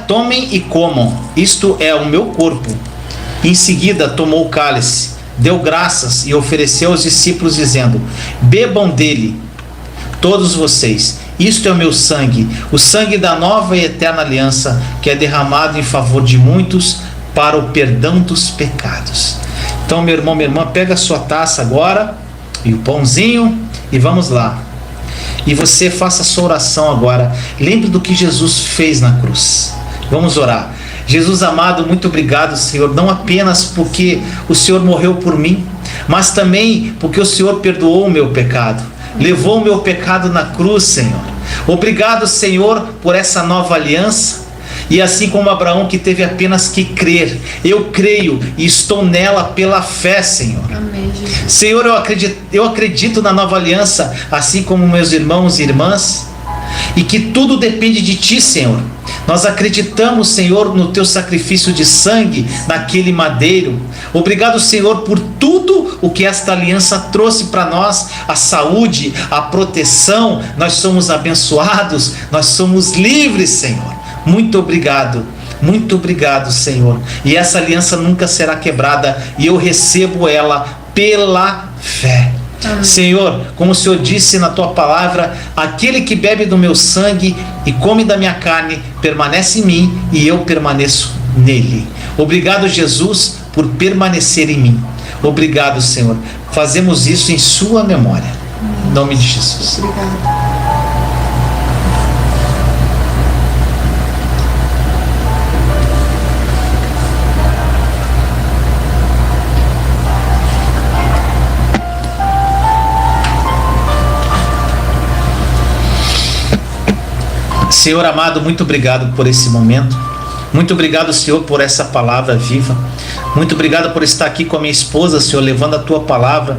Tomem e comam, isto é o meu corpo. Em seguida tomou o cálice, deu graças e ofereceu aos discípulos, dizendo: Bebam dele, todos vocês, isto é o meu sangue, o sangue da nova e eterna aliança, que é derramado em favor de muitos para o perdão dos pecados. Então, meu irmão, minha irmã, pega a sua taça agora e o pãozinho e vamos lá. E você faça a sua oração agora. Lembre do que Jesus fez na cruz. Vamos orar. Jesus amado, muito obrigado, Senhor, não apenas porque o Senhor morreu por mim, mas também porque o Senhor perdoou o meu pecado, levou o meu pecado na cruz, Senhor. Obrigado, Senhor, por essa nova aliança. E assim como Abraão, que teve apenas que crer, eu creio e estou nela pela fé, Senhor. Amém, Jesus. Senhor, eu acredito na nova aliança, assim como meus irmãos e irmãs, e que tudo depende de Ti, Senhor. Nós acreditamos, Senhor, no Teu sacrifício de sangue naquele madeiro. Obrigado, Senhor, por tudo o que esta aliança trouxe para nós, a saúde, a proteção. Nós somos abençoados, nós somos livres, Senhor. Muito obrigado, Senhor. E essa aliança nunca será quebrada e eu recebo ela pela fé. Amém. Senhor, como o Senhor disse na Tua palavra, aquele que bebe do meu sangue e come da minha carne, permanece em mim e eu permaneço nele. Obrigado, Jesus, por permanecer em mim. Obrigado, Senhor. Fazemos isso em Sua memória. Em nome de Jesus. Obrigado. Senhor amado, muito obrigado por esse momento. Muito obrigado, Senhor, por essa palavra viva. Muito obrigado por estar aqui com a minha esposa, Senhor, levando a Tua palavra,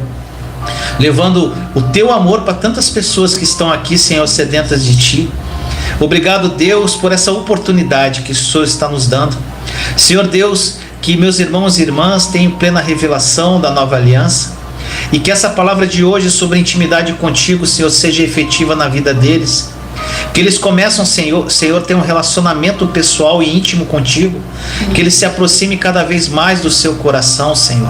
levando o Teu amor para tantas pessoas que estão aqui, Senhor, sedentas de Ti. Obrigado, Deus, por essa oportunidade que o Senhor está nos dando. Senhor Deus, que meus irmãos e irmãs tenham plena revelação da nova aliança e que essa palavra de hoje sobre intimidade contigo, Senhor, seja efetiva na vida deles. Que eles começam, Senhor, ter um relacionamento pessoal e íntimo contigo. Que eles se aproximem cada vez mais do seu coração, Senhor.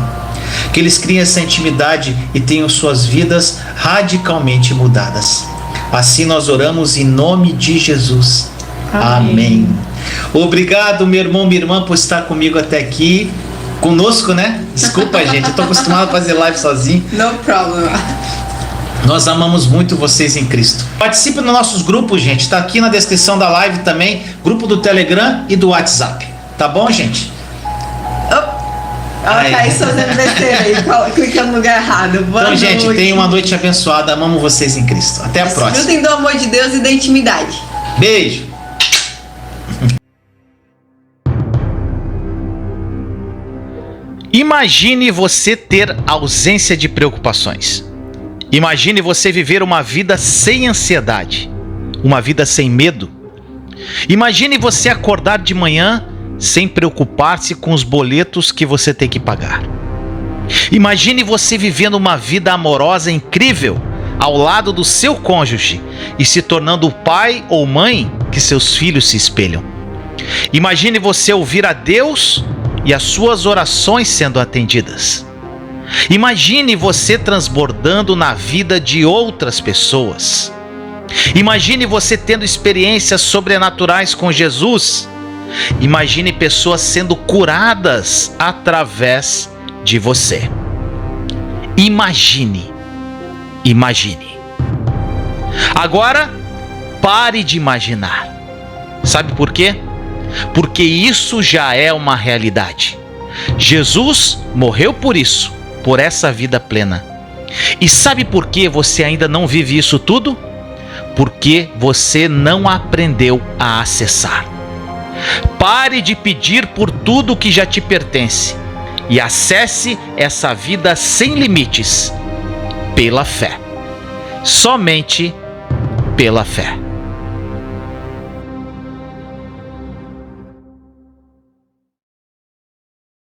Que eles criem essa intimidade e tenham suas vidas radicalmente mudadas. Assim nós oramos em nome de Jesus. Amém. Obrigado, meu irmão, minha irmã, por estar comigo até aqui. Conosco, né? Desculpa, gente, eu estou acostumado a fazer live sozinho. No problem. Nós amamos muito vocês em Cristo. Participe nos nossos grupos, gente. Está aqui na descrição da live também. Grupo do Telegram e do WhatsApp. Tá bom, gente? Ela tá aí fazendo besteira aí, clicando no lugar errado. Então, gente, tenham uma noite abençoada. Amamos vocês em Cristo. Até a próxima. Desfrutem do amor de Deus e da intimidade. Beijo. Imagine você ter ausência de preocupações. Imagine você viver uma vida sem ansiedade, uma vida sem medo. Imagine você acordar de manhã sem preocupar-se com os boletos que você tem que pagar. Imagine você vivendo uma vida amorosa incrível, ao lado do seu cônjuge e se tornando o pai ou mãe que seus filhos se espelham. Imagine você ouvir a Deus e as suas orações sendo atendidas. Imagine você transbordando na vida de outras pessoas. Imagine você tendo experiências sobrenaturais com Jesus. Imagine pessoas sendo curadas através de você. Imagine. Agora, pare de imaginar. Sabe por quê? Porque isso já é uma realidade. Jesus morreu por isso, por essa vida plena. E sabe por que você ainda não vive isso tudo? Porque você não aprendeu a acessar. Pare de pedir por tudo que já te pertence e acesse essa vida sem limites pela fé. Somente pela fé.